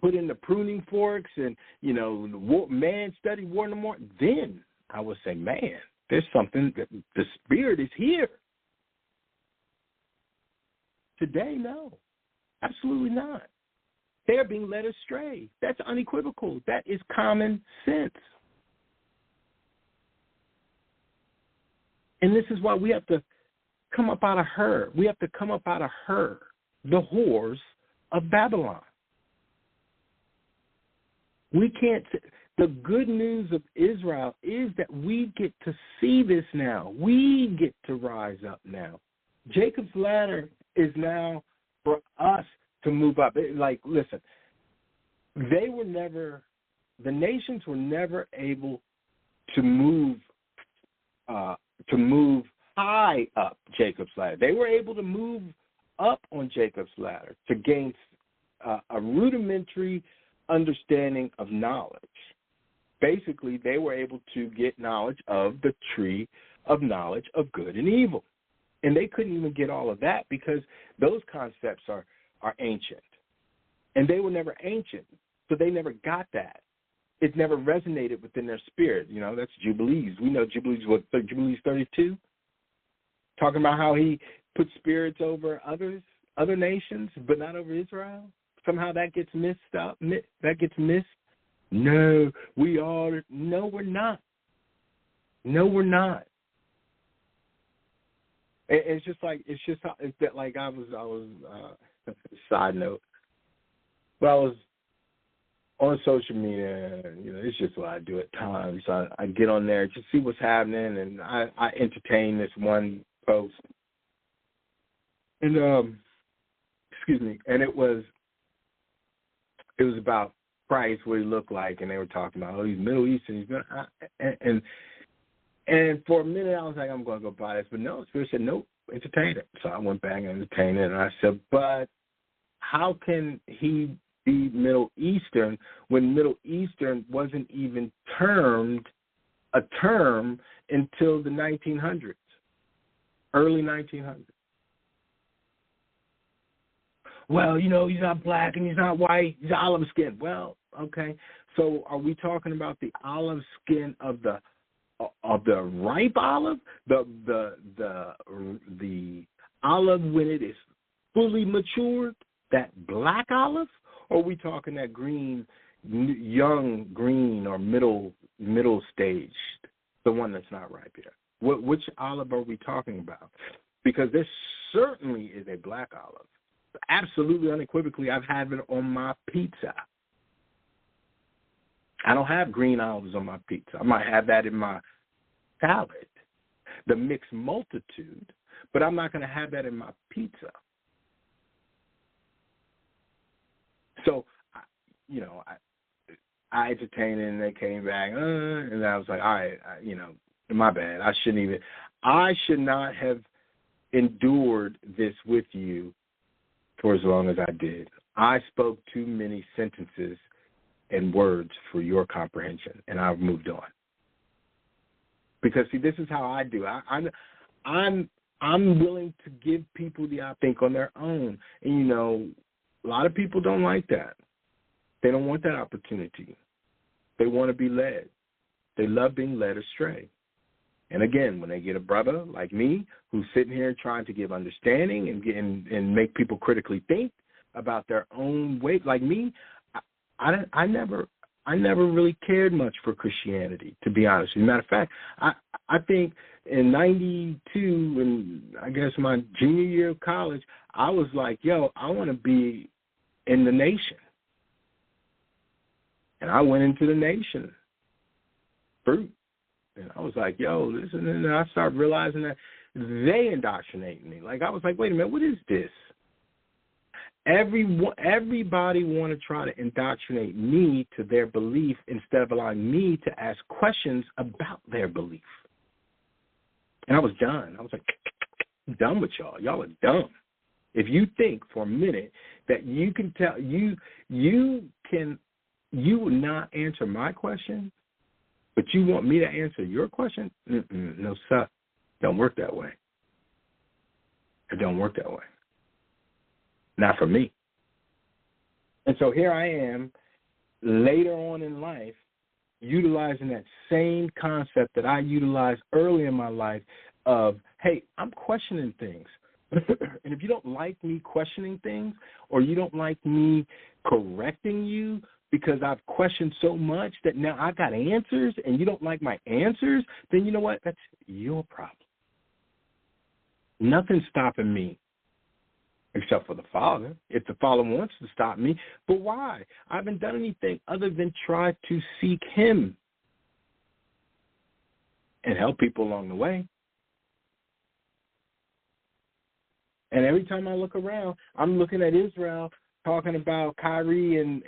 put in the pruning forks and, you know, man studied war no more, then I would say, man, there's something, the spirit is here. Today, no, absolutely not. They are being led astray. That's unequivocal. That is common sense. And this is why we have to come up out of her. We have to come up out of her, the whores of Babylon. We can't. The good news of Israel is that we get to see this now. We get to rise up now. Jacob's ladder is now for us to move up. Like, listen, the nations were never able to move high up Jacob's ladder. They were able to move up on Jacob's ladder to gain a rudimentary understanding of knowledge. Basically, they were able to get knowledge of the tree of knowledge of good and evil. And they couldn't even get all of that because those concepts are ancient. And they were never ancient, so they never got that. It never resonated within their spirit. You know, that's Jubilees. We know Jubilees, Jubilees 32? Talking about how he put spirits over other nations, but not over Israel. Somehow that gets missed up. That gets missed. No, we're not. No, we're not. It's that like I was side note. Well, I was on social media, you know, it's just what I do at times. I get on there to see what's happening, and I entertain this one post. And and it was about Christ, what he looked like, and they were talking about, he's Middle Eastern, and for a minute I was like, I'm going to go buy this, but no, Spirit said, nope, entertain it. So I went back and entertained it, and I said, but how can he be Middle Eastern when Middle Eastern wasn't even termed a term until the 1900s, early 1900s? Well, you know, he's not black and he's not white, he's olive skin. Well, okay. So are we talking about the olive skin of the ripe olive, the olive when it is fully matured, that black olive, or are we talking that green, young, green, or middle staged, the one that's not ripe yet? Which olive are we talking about? Because there certainly is a black olive. Absolutely, unequivocally, I've had it on my pizza. I don't have green olives on my pizza. I might have that in my salad, the mixed multitude, but I'm not going to have that in my pizza. So, I entertained it, and they came back, and I was like, all right, my bad. I should not have endured this with you for as long as I did. I spoke too many sentences and words for your comprehension, and I've moved on. Because, see, this is how I do. I'm willing to give people the I think on their own. And, a lot of people don't like that. They don't want that opportunity. They want to be led. They love being led astray. And again, when they get a brother like me who's sitting here trying to give understanding and make people critically think about their own way, like me, I never really cared much for Christianity, to be honest. As a matter of fact, I think in 92, and I guess my junior year of college, I was like, I want to be in the nation. And I went into the nation fruit. And I was like, listen, and I started realizing that they indoctrinated me. Like, I was like, wait a minute, what is this? Everybody want to try to indoctrinate me to their belief instead of allowing me to ask questions about their belief. And I was done. I was like, I'm done with y'all. Y'all are dumb. If you think for a minute that you can tell you will not answer my question, but you want me to answer your question? No, sir. Don't work that way. It don't work that way. Not for me. And so here I am, later on in life, utilizing that same concept that I utilized early in my life of, hey, I'm questioning things. And if you don't like me questioning things, or you don't like me correcting you because I've questioned so much that now I got answers and you don't like my answers, then you know what? That's your problem. Nothing's stopping me except for the Father, if the Father wants to stop me. But why? I haven't done anything other than try to seek Him and help people along the way. And every time I look around, I'm looking at Israel talking about Kyrie and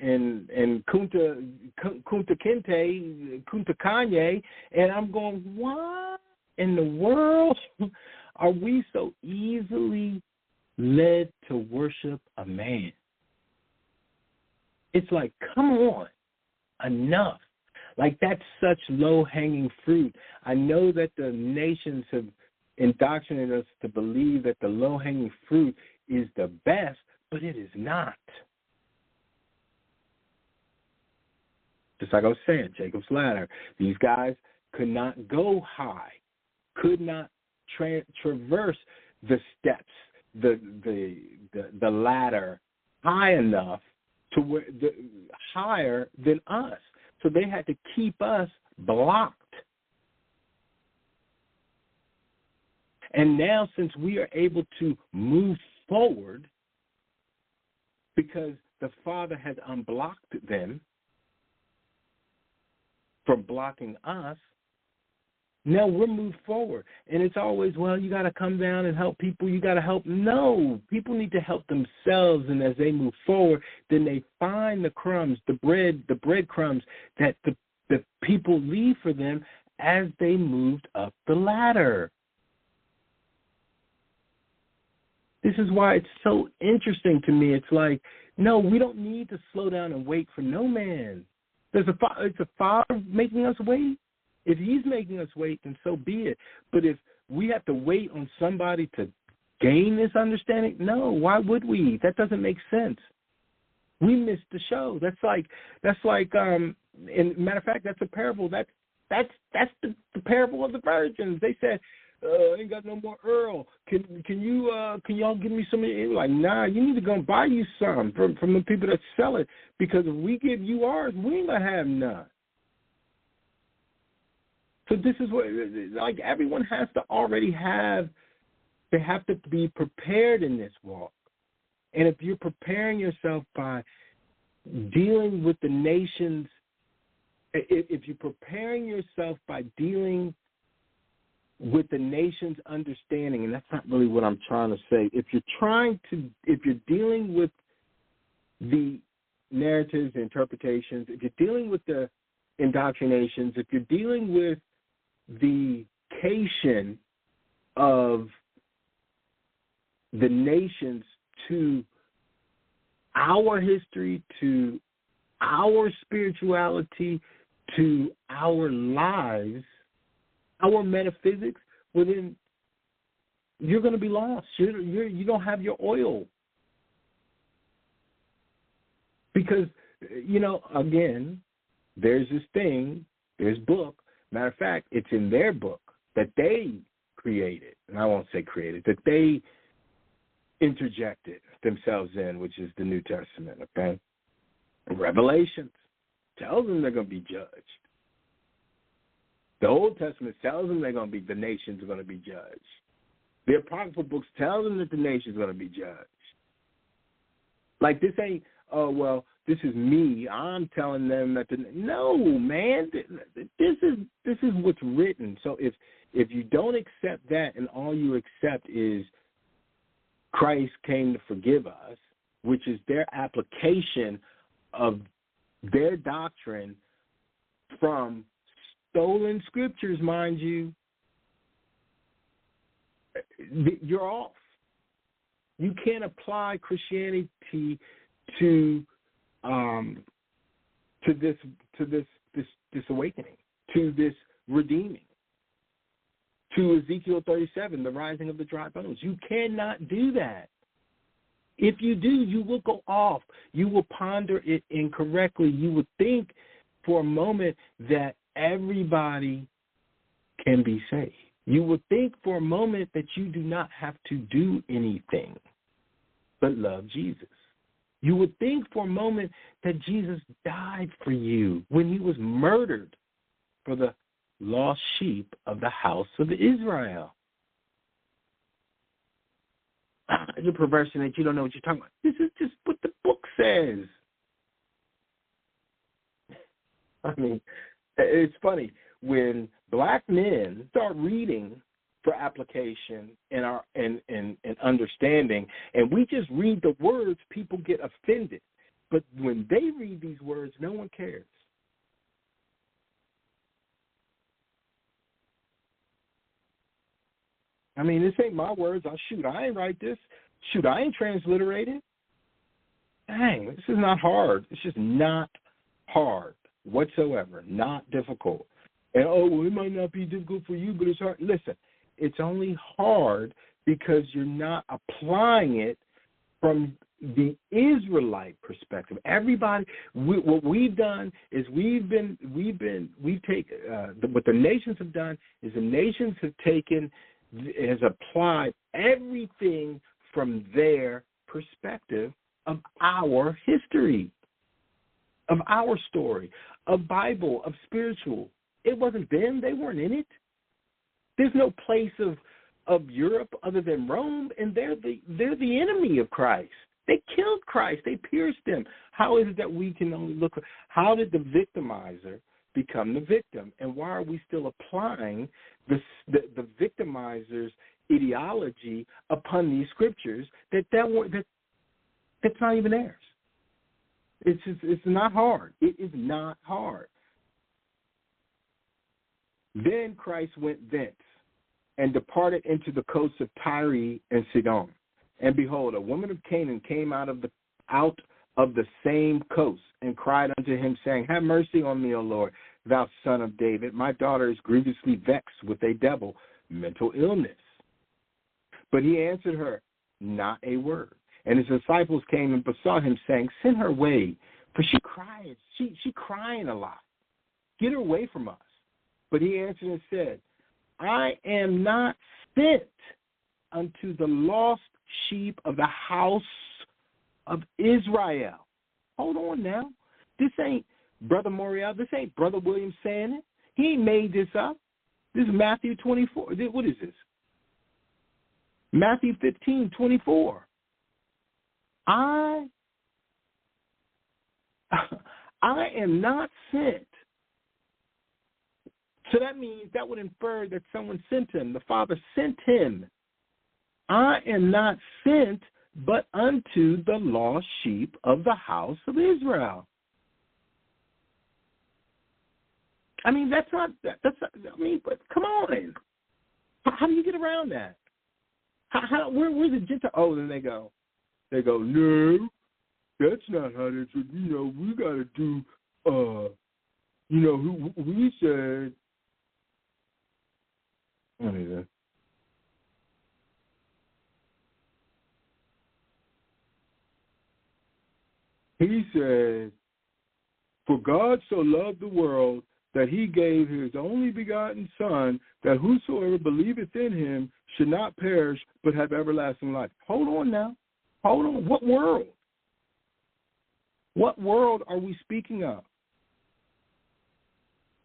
Kunta Kinte, Kunta Kanye, and I'm going, what in the world are we so easily led to worship a man? It's like, come on, enough. Like, that's such low-hanging fruit. I know that the nations have indoctrinated us to believe that the low-hanging fruit is the best, but it is not. Just like I was saying, Jacob's Ladder, these guys could not go high, could not traverse the steps, the ladder high enough to where higher than us. So they had to keep us blocked. And now, since we are able to move forward because the Father has unblocked them from blocking us, now we'll move forward. And it's always, well, you got to come down and help people. You got to help. No, people need to help themselves. And as they move forward, then they find the crumbs, the breadcrumbs that the people leave for them as they moved up the ladder. This is why it's so interesting to me. It's like, no, we don't need to slow down and wait for no man. It's a Father making us wait. If He's making us wait, then so be it. But if we have to wait on somebody to gain this understanding, no, why would we? That doesn't make sense. We missed the show. That's like, and matter of fact, that's a parable. That's the parable of the virgins. They said, I ain't got no more Earl. Can y'all give me some? Like, nah, you need to go buy you some from the people that sell it, because if we give you ours, we ain't gonna have none. So this is what, like, everyone has to already have. They have to be prepared in this walk, and if you're preparing yourself by dealing with the nations, if you're preparing yourself by dealing with the nation's understanding, and that's not really what I'm trying to say. If you're dealing with the narratives, the interpretations, if you're dealing with the indoctrinations, if you're dealing with the cation of the nations to our history, to our spirituality, to our lives, our metaphysics, well, then you're going to be lost. You don't have your oil. Because, again, there's this thing, there's book. Matter of fact, it's in their book that they created, and I won't say created, that they interjected themselves in, which is the New Testament, okay? Revelations tells them they're going to be judged. The Old Testament tells them the nations are going to be judged. The apocryphal books tell them that the nations are going to be judged. Like, this ain't, this is me. I'm telling them that no, man. This is what's written. So if you don't accept that, and all you accept is Christ came to forgive us, which is their application of their doctrine from stolen scriptures, mind you, you're off. You can't apply Christianity to this awakening, to this redeeming, to Ezekiel 37, the rising of the dry bones. You cannot do that. If you do, you will go off. You will ponder it incorrectly. You would think for a moment that everybody can be saved. You would think for a moment that you do not have to do anything but love Jesus. You would think for a moment that Jesus died for you when he was murdered for the lost sheep of the house of Israel. You're perversion that you don't know what you're talking about. This is just what the book says. I mean, it's funny when black men start reading for application and understanding, and we just read the words, people get offended. But when they read these words, no one cares. I mean, this ain't my words. I ain't write this. I ain't transliterated. Dang, this is not hard. It's just not hard whatsoever, not difficult. And, it might not be difficult for you, but it's hard. Listen, it's only hard because you're not applying it from the Israelite perspective. Everybody, what we've done is what the nations have done is the nations have has applied everything from their perspective of our history, of our story, of Bible, of spiritual. It wasn't them. They weren't in it. There's no place of Europe other than Rome, and they're the enemy of Christ. They killed Christ. They pierced him. How is it that we can only look? How did the victimizer become the victim? And why are we still applying the victimizer's ideology upon these scriptures that's not even theirs? It's not hard. It is not hard. Then Christ went thence and departed into the coasts of Tyre and Sidon. And behold, a woman of Canaan came out of the same coast and cried unto him, saying, Have mercy on me, O Lord, thou son of David. My daughter is grievously vexed with a devil, mental illness. But he answered her not a word. And his disciples came and besought him, saying, Send her away, for she cries. She crying a lot. Get her away from us. But he answered and said, I am not sent unto the lost sheep of the house of Israel. Hold on now. This ain't Brother Morial. This ain't Brother William saying it. He ain't made this up. This is Matthew 24. What is this? Matthew 15:24. I am not sent. So that means that would infer that someone sent him. The Father sent him. I am not sent but unto the lost sheep of the house of Israel. I mean, but come on. How do you get around that? Where's the Gentile? Oh, then they go, no, that's not how this would, we got to do, we said, what is it? He said, for God so loved the world that he gave his only begotten Son, that whosoever believeth in him should not perish, but have everlasting life. Hold on now. Hold on. What world? What world are we speaking of?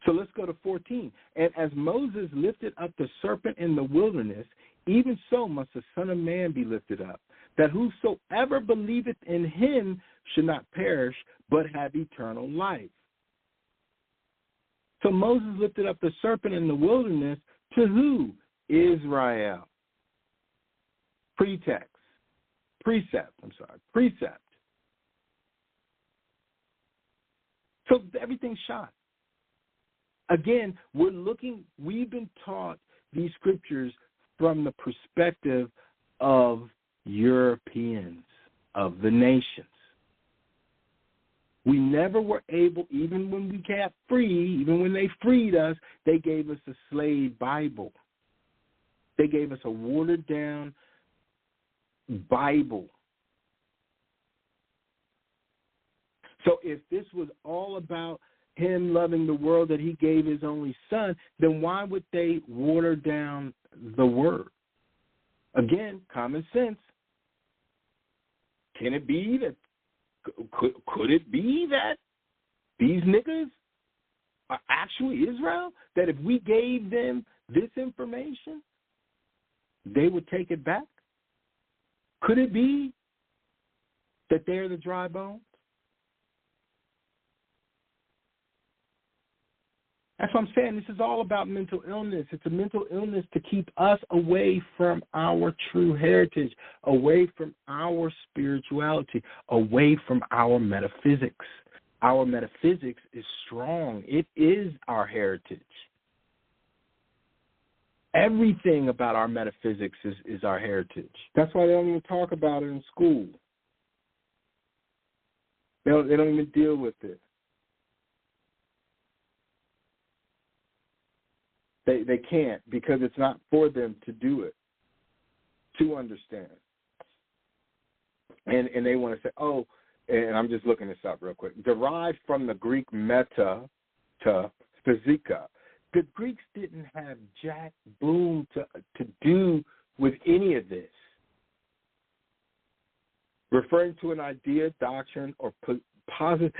So let's go to 14. And as Moses lifted up the serpent in the wilderness, even so must the Son of Man be lifted up, that whosoever believeth in him should not perish, but have eternal life. So Moses lifted up the serpent in the wilderness to who? Israel. Precept. So everything's shot. Again, we've been taught these scriptures from the perspective of Europeans, of the nations. We never were able, even when we got free, even when they freed us, they gave us a slave Bible. They gave us a watered-down Bible. So if this was all about him loving the world that he gave his only Son, then why would they water down the word? Again, common sense. Can it be that? Could it be that these niggas are actually Israel? That if we gave them this information, they would take it back? Could it be that they're the dry bones? That's what I'm saying. This is all about mental illness. It's a mental illness to keep us away from our true heritage, away from our spirituality, away from our metaphysics. Our metaphysics is strong. It is our heritage. Everything about our metaphysics is our heritage. That's why they don't even talk about it in school. They don't even deal with it. They can't, because it's not for them to do it, to understand. And they want to say, and I'm just looking this up real quick, derived from the Greek meta to physika. The Greeks didn't have jack boom to do with any of this. Referring to an idea, doctrine, or posited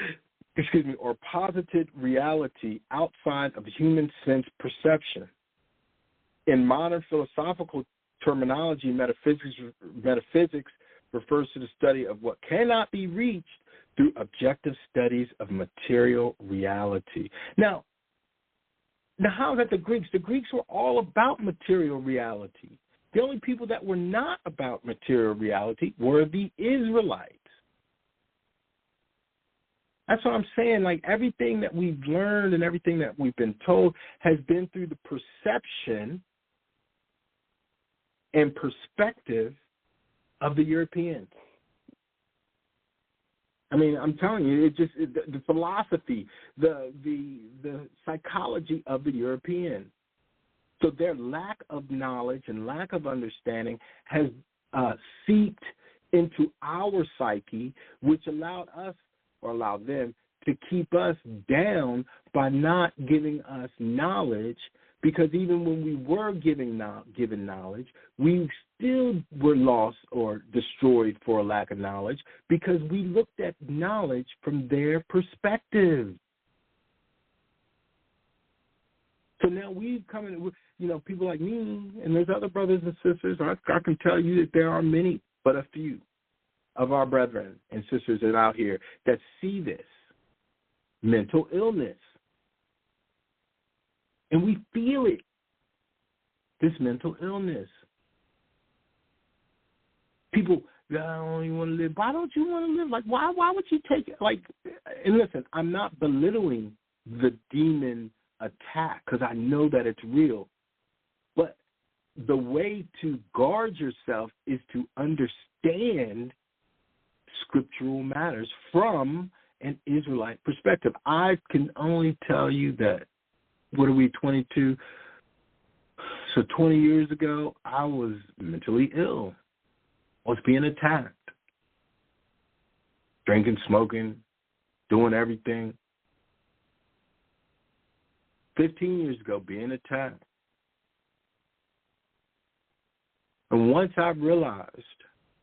reality outside of human sense perception. In modern philosophical terminology, metaphysics refers to the study of what cannot be reached through objective studies of material reality. Now how is that the Greeks? The Greeks were all about material reality. The only people that were not about material reality were the Israelites. That's what I'm saying. Like, everything that we've learned and everything that we've been told has been through the perception and perspective of the Europeans. I mean, I'm telling you, the philosophy, the psychology of the European. So their lack of knowledge and lack of understanding has seeped into our psyche, which allowed them to keep us down by not giving us knowledge Because even when we were given knowledge, we still were lost or destroyed for a lack of knowledge because we looked at knowledge from their perspective. So now we've come in, people like me, and there's other brothers and sisters. I can tell you that there are many, but a few of our brethren and sisters that are out here that see this mental illness. And we feel it, this mental illness. People, I don't even want to live. Why don't you want to live? Like, why would you take it? Like, and listen, I'm not belittling the demon attack because I know that it's real. But the way to guard yourself is to understand scriptural matters from an Israelite perspective. I can only tell you that, what are we, 22? So 20 years ago, I was mentally ill. I was being attacked. Drinking, smoking, doing everything. 15 years ago, being attacked. And once I realized,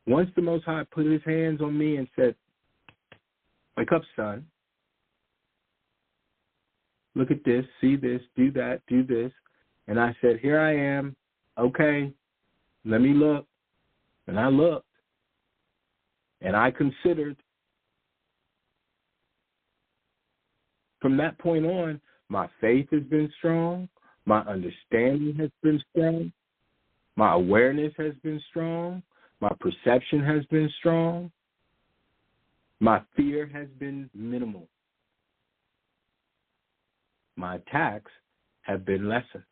once the Most High put his hands on me and said, wake up, son. Look at this, see this, do that, do this. And I said, here I am. Okay, let me look. And I looked. And I considered. From that point on, my faith has been strong. My understanding has been strong. My awareness has been strong. My perception has been strong. My fear has been minimal. My attacks have been lessened.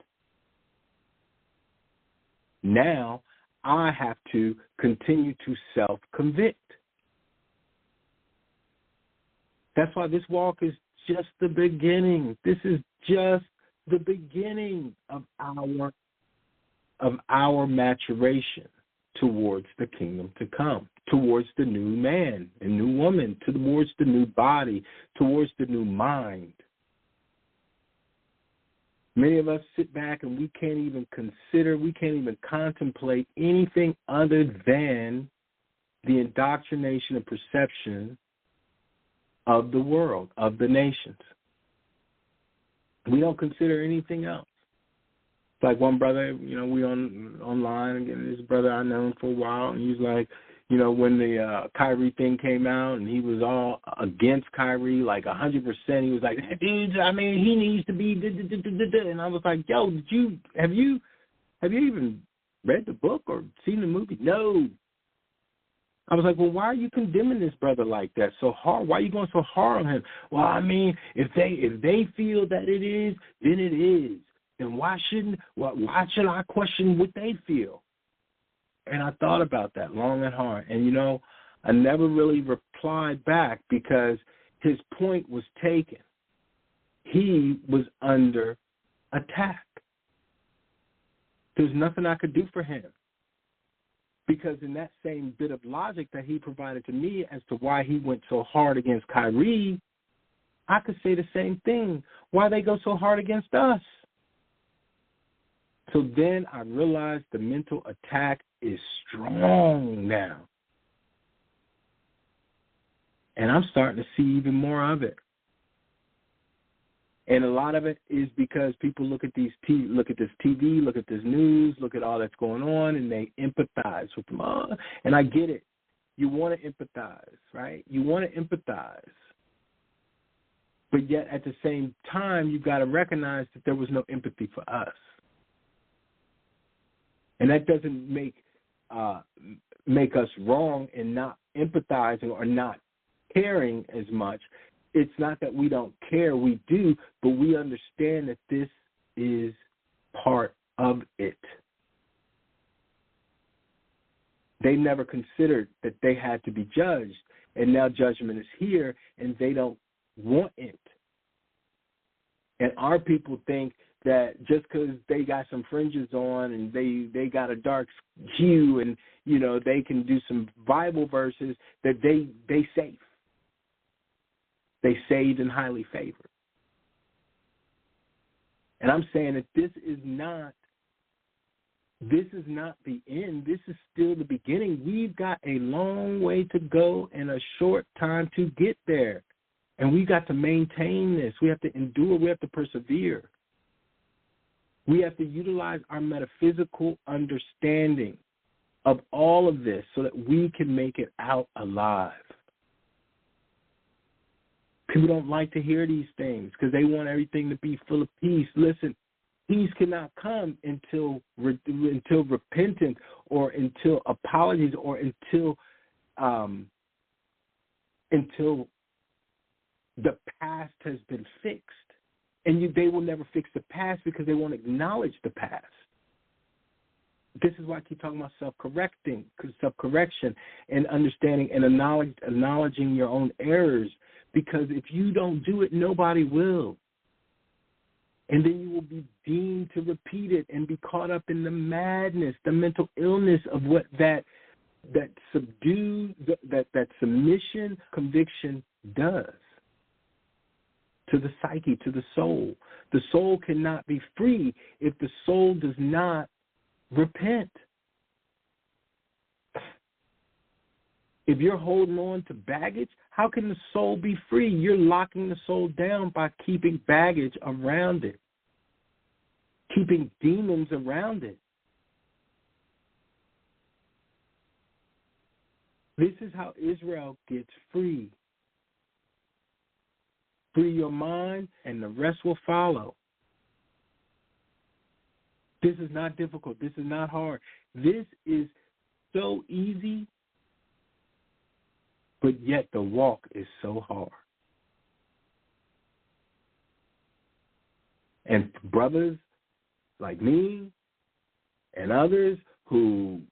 Now I have to continue to self-convict. That's why this walk is just the beginning. This is just the beginning of our maturation towards the kingdom to come, towards the new man and new woman, towards the new body, towards the new mind. Many of us sit back and we can't even consider, we can't even contemplate anything other than the indoctrination and perception of the world, of the nations. We don't consider anything else. It's like one brother, we online, again, this brother I known for a while, and he's like, when the Kyrie thing came out and he was all against Kyrie, like 100%, he was like, dude, he needs to be, and I was like, yo, have you even read the book or seen the movie? No. I was like, well, why are you condemning this brother like that so hard? Why are you going so hard on him? Well, if they feel that it is, then it is. Then why should I question what they feel? And I thought about that long and hard. And, I never really replied back because his point was taken. He was under attack. There's nothing I could do for him. Because in that same bit of logic that he provided to me as to why he went so hard against Kyrie, I could say the same thing. Why they go so hard against us? So then I realized the mental attack is strong now. And I'm starting to see even more of it. And a lot of it is because people look at this TV, look at this news, look at all that's going on, and they empathize with them. And I get it. You want to empathize, right? You want to empathize. But yet at the same time, you've got to recognize that there was no empathy for us. And that doesn't make us wrong in not empathizing or not caring as much. It's not that we don't care, we do, but we understand that this is part of it. They never considered that they had to be judged, and now judgment is here, and they don't want it. And our people think that just because they got some fringes on and they got a dark hue and, they can do some Bible verses, that they safe. They saved and highly favored. And I'm saying that this is not the end. This is still the beginning. We've got a long way to go and a short time to get there. And we got to maintain this. We have to endure. We have to persevere. We have to utilize our metaphysical understanding of all of this so that we can make it out alive. People don't like to hear these things because they want everything to be full of peace. Listen, peace cannot come until repentance or until apologies or until the past has been fixed. And they will never fix the past because they won't acknowledge the past. This is why I keep talking about self-correction and understanding and acknowledging your own errors, because if you don't do it, nobody will. And then you will be deemed to repeat it and be caught up in the madness, the mental illness of what that submission conviction does to the psyche, to the soul. The soul cannot be free if the soul does not repent. If you're holding on to baggage, how can the soul be free? You're locking the soul down by keeping baggage around it, keeping demons around it. This is how Israel gets free. Free your mind, and the rest will follow. This is not difficult. This is not hard. This is so easy, but yet the walk is so hard. And brothers like me and others who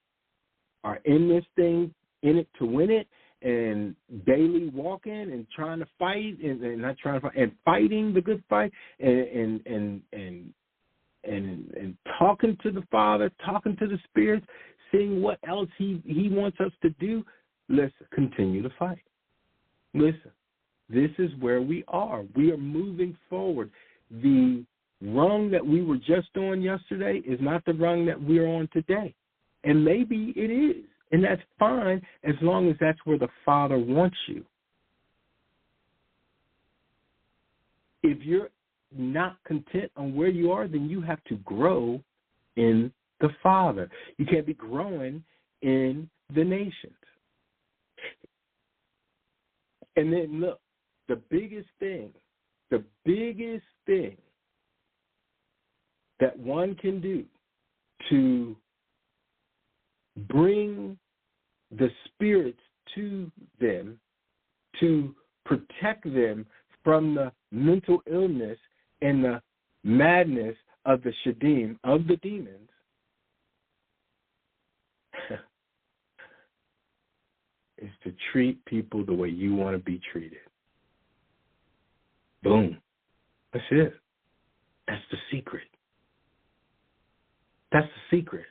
are in this thing, in it to win it, and daily walking and trying to fight and not trying to fight and fighting the good fight and talking to the Father, talking to the spirits, seeing what else he wants us to do. Listen, continue to fight. Listen, this is where we are. We are moving forward. The rung that we were just on yesterday is not the rung that we're on today. And maybe it is. And that's fine as long as that's where the Father wants you. If you're not content on where you are, then you have to grow in the Father. You can't be growing in the nations. And then look, the biggest thing that one can do to bring the spirits to them, to protect them from the mental illness and the madness of the shadim, of the demons, is to treat people the way you want to be treated. Boom. That's it. That's the secret. That's the secret.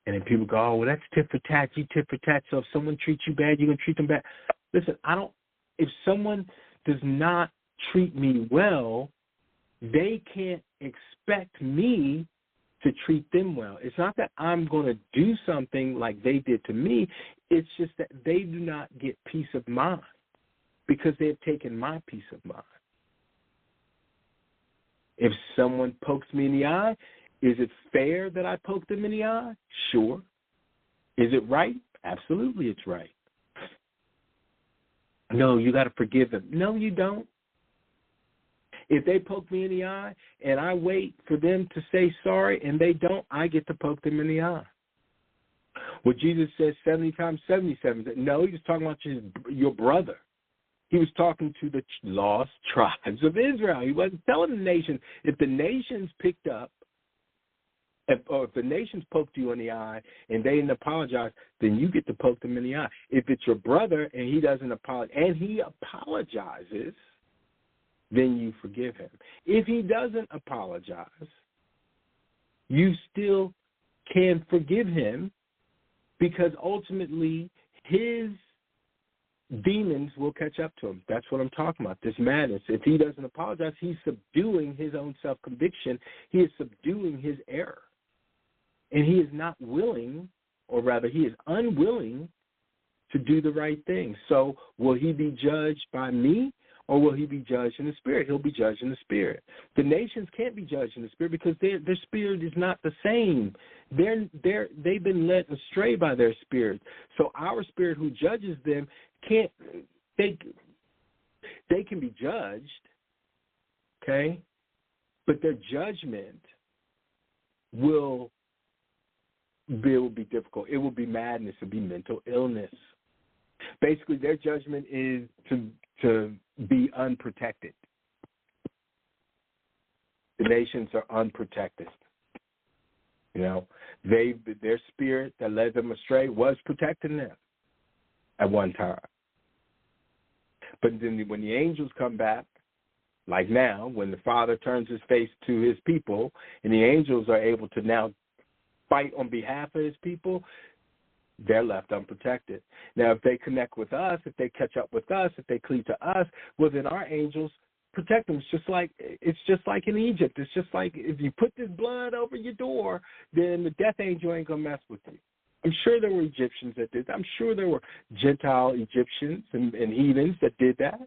And then people go, oh, well, that's tit for tat. You tit for tat. So if someone treats you bad, you're going to treat them bad. Listen, if someone does not treat me well, they can't expect me to treat them well. It's not that I'm going to do something like they did to me. It's just that they do not get peace of mind because they've taken my peace of mind. If someone pokes me in the eye, is it fair that I poke them in the eye? Sure. Is it right? Absolutely it's right. No, you got to forgive them. No, you don't. If they poke me in the eye and I wait for them to say sorry and they don't, I get to poke them in the eye. Well, Jesus says 70 times 77. No, he was talking about your brother. He was talking to the lost tribes of Israel. He wasn't telling the nations. If the nations picked up, if the nations poked you in the eye and they didn't apologize, then you get to poke them in the eye. If it's your brother and he doesn't apologize, and he apologizes, then you forgive him. If he doesn't apologize, you still can forgive him because ultimately his demons will catch up to him. That's what I'm talking about, this madness. If he doesn't apologize, he's subduing his own self-conviction. He is subduing his error. And he is not willing, or rather he is unwilling to do the right thing. So will he be judged by me, or will he be judged in the spirit? He'll be judged in the spirit. The nations can't be judged in the spirit because their spirit is not the same. They've been led astray by their spirit. So our spirit who judges them can't, they can be judged, okay? But their judgment will be difficult. It will be madness. It will be mental illness. Basically, their judgment is to be unprotected. The nations are unprotected. You know, their spirit that led them astray was protecting them at one time. But then when the angels come back, like now, when the Father turns his face to his people, and the angels are able to now fight on behalf of his people, they're left unprotected. Now, if they connect with us, if they catch up with us, if they cleave to us, well, then our angels protect them. It's just like in Egypt. It's just like if you put this blood over your door, then the death angel ain't going to mess with you. I'm sure there were Egyptians that did that. I'm sure there were Gentile Egyptians and heathens that did that.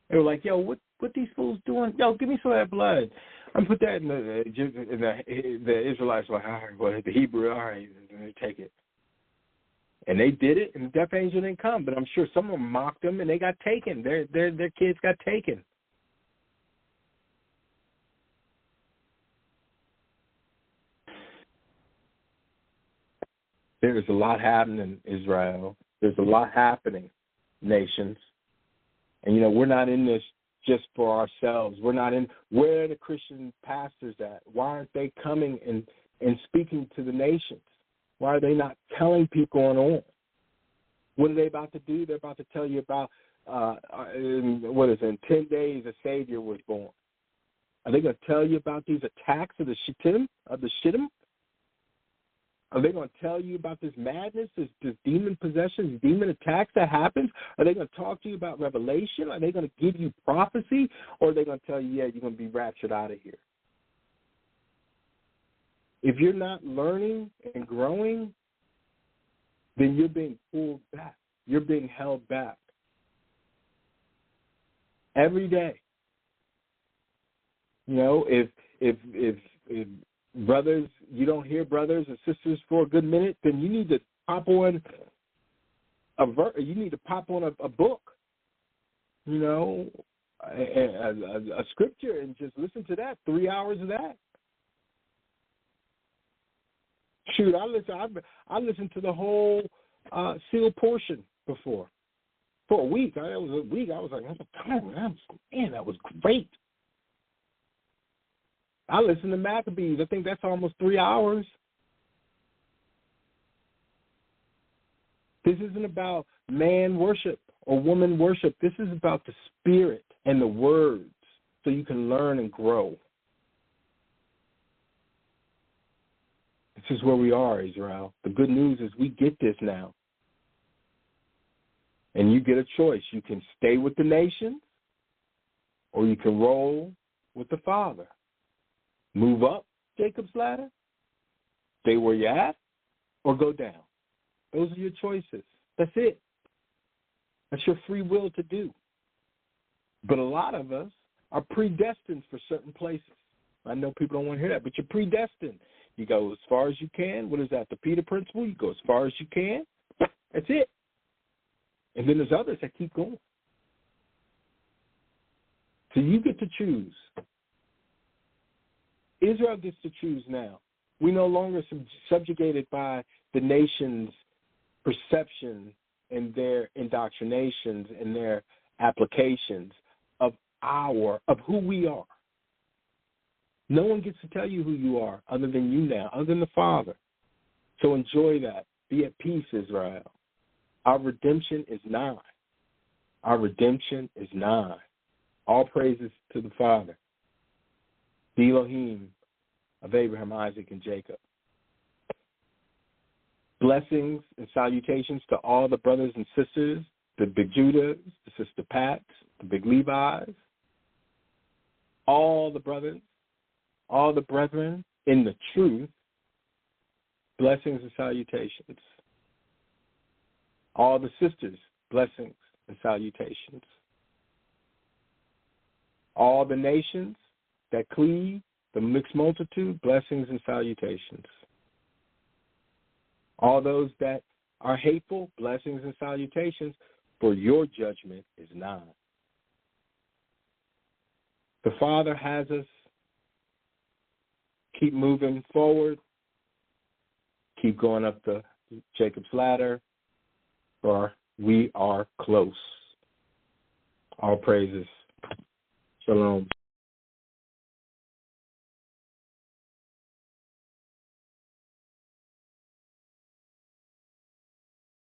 They were like, yo, what these fools doing? Yo, give me some of that blood. I'm put that in the Israelites were like, all right, well, the Hebrew, all right, they take it. And they did it, and the death angel didn't come. But I'm sure some of them mocked them, and they got taken. Their kids got taken. There is a lot happening in Israel. There's a lot happening, nations. And, you know, we're not in this just for ourselves. Where are the Christian pastors at? Why aren't they coming and speaking to the nations? Why are they not telling people on? What are they about to do? They're about to tell you about, in 10 days a Savior was born. Are they going to tell you about these attacks of the Shittim? Are they going to tell you about this madness, this demon possession, these demon attacks that happens? Are they going to talk to you about revelation? Are they going to give you prophecy? Or are they going to tell you, yeah, you're going to be raptured out of here? If you're not learning and growing, then you're being pulled back. You're being held back. Every day. You know, if brothers, you don't hear brothers and sisters for a good minute, then you need to pop on a book, you know, a scripture, and just listen to that. 3 hours of that. Shoot, I listened to the whole sealed portion before. For a week. I was like, man, that was great. I listened to Maccabees. I think that's almost 3 hours. This isn't about man worship or woman worship. This is about the spirit and the words so you can learn and grow. This is where we are, Israel. The good news is we get this now. And you get a choice. You can stay with the nations or you can roll with the Father. Move up Jacob's ladder, stay where you're at, or go down. Those are your choices. That's it. That's your free will to do. But a lot of us are predestined for certain places. I know people don't want to hear that, but you're predestined. You go as far as you can. What is that, the Peter Principle? You go as far as you can. That's it. And then there's others that keep going. So you get to choose. Israel gets to choose now. We no longer subjugated by the nation's perception and their indoctrinations and their applications of who we are. No one gets to tell you who you are other than you now, other than the Father. So enjoy that. Be at peace, Israel. Our redemption is nigh. Our redemption is nigh. All praises to the Father, the Elohim of Abraham, Isaac, and Jacob. Blessings and salutations to all the brothers and sisters, the Big Judahs, the Sister Pats, the Big Levis, all the brothers, all the brethren in the truth. Blessings and salutations. All the sisters, blessings and salutations. All the nations that cleave, the mixed multitude, blessings and salutations. All those that are hateful, blessings and salutations, for your judgment is nigh. The Father has us keep moving forward, keep going up the Jacob's ladder, for we are close. All praises. Shalom.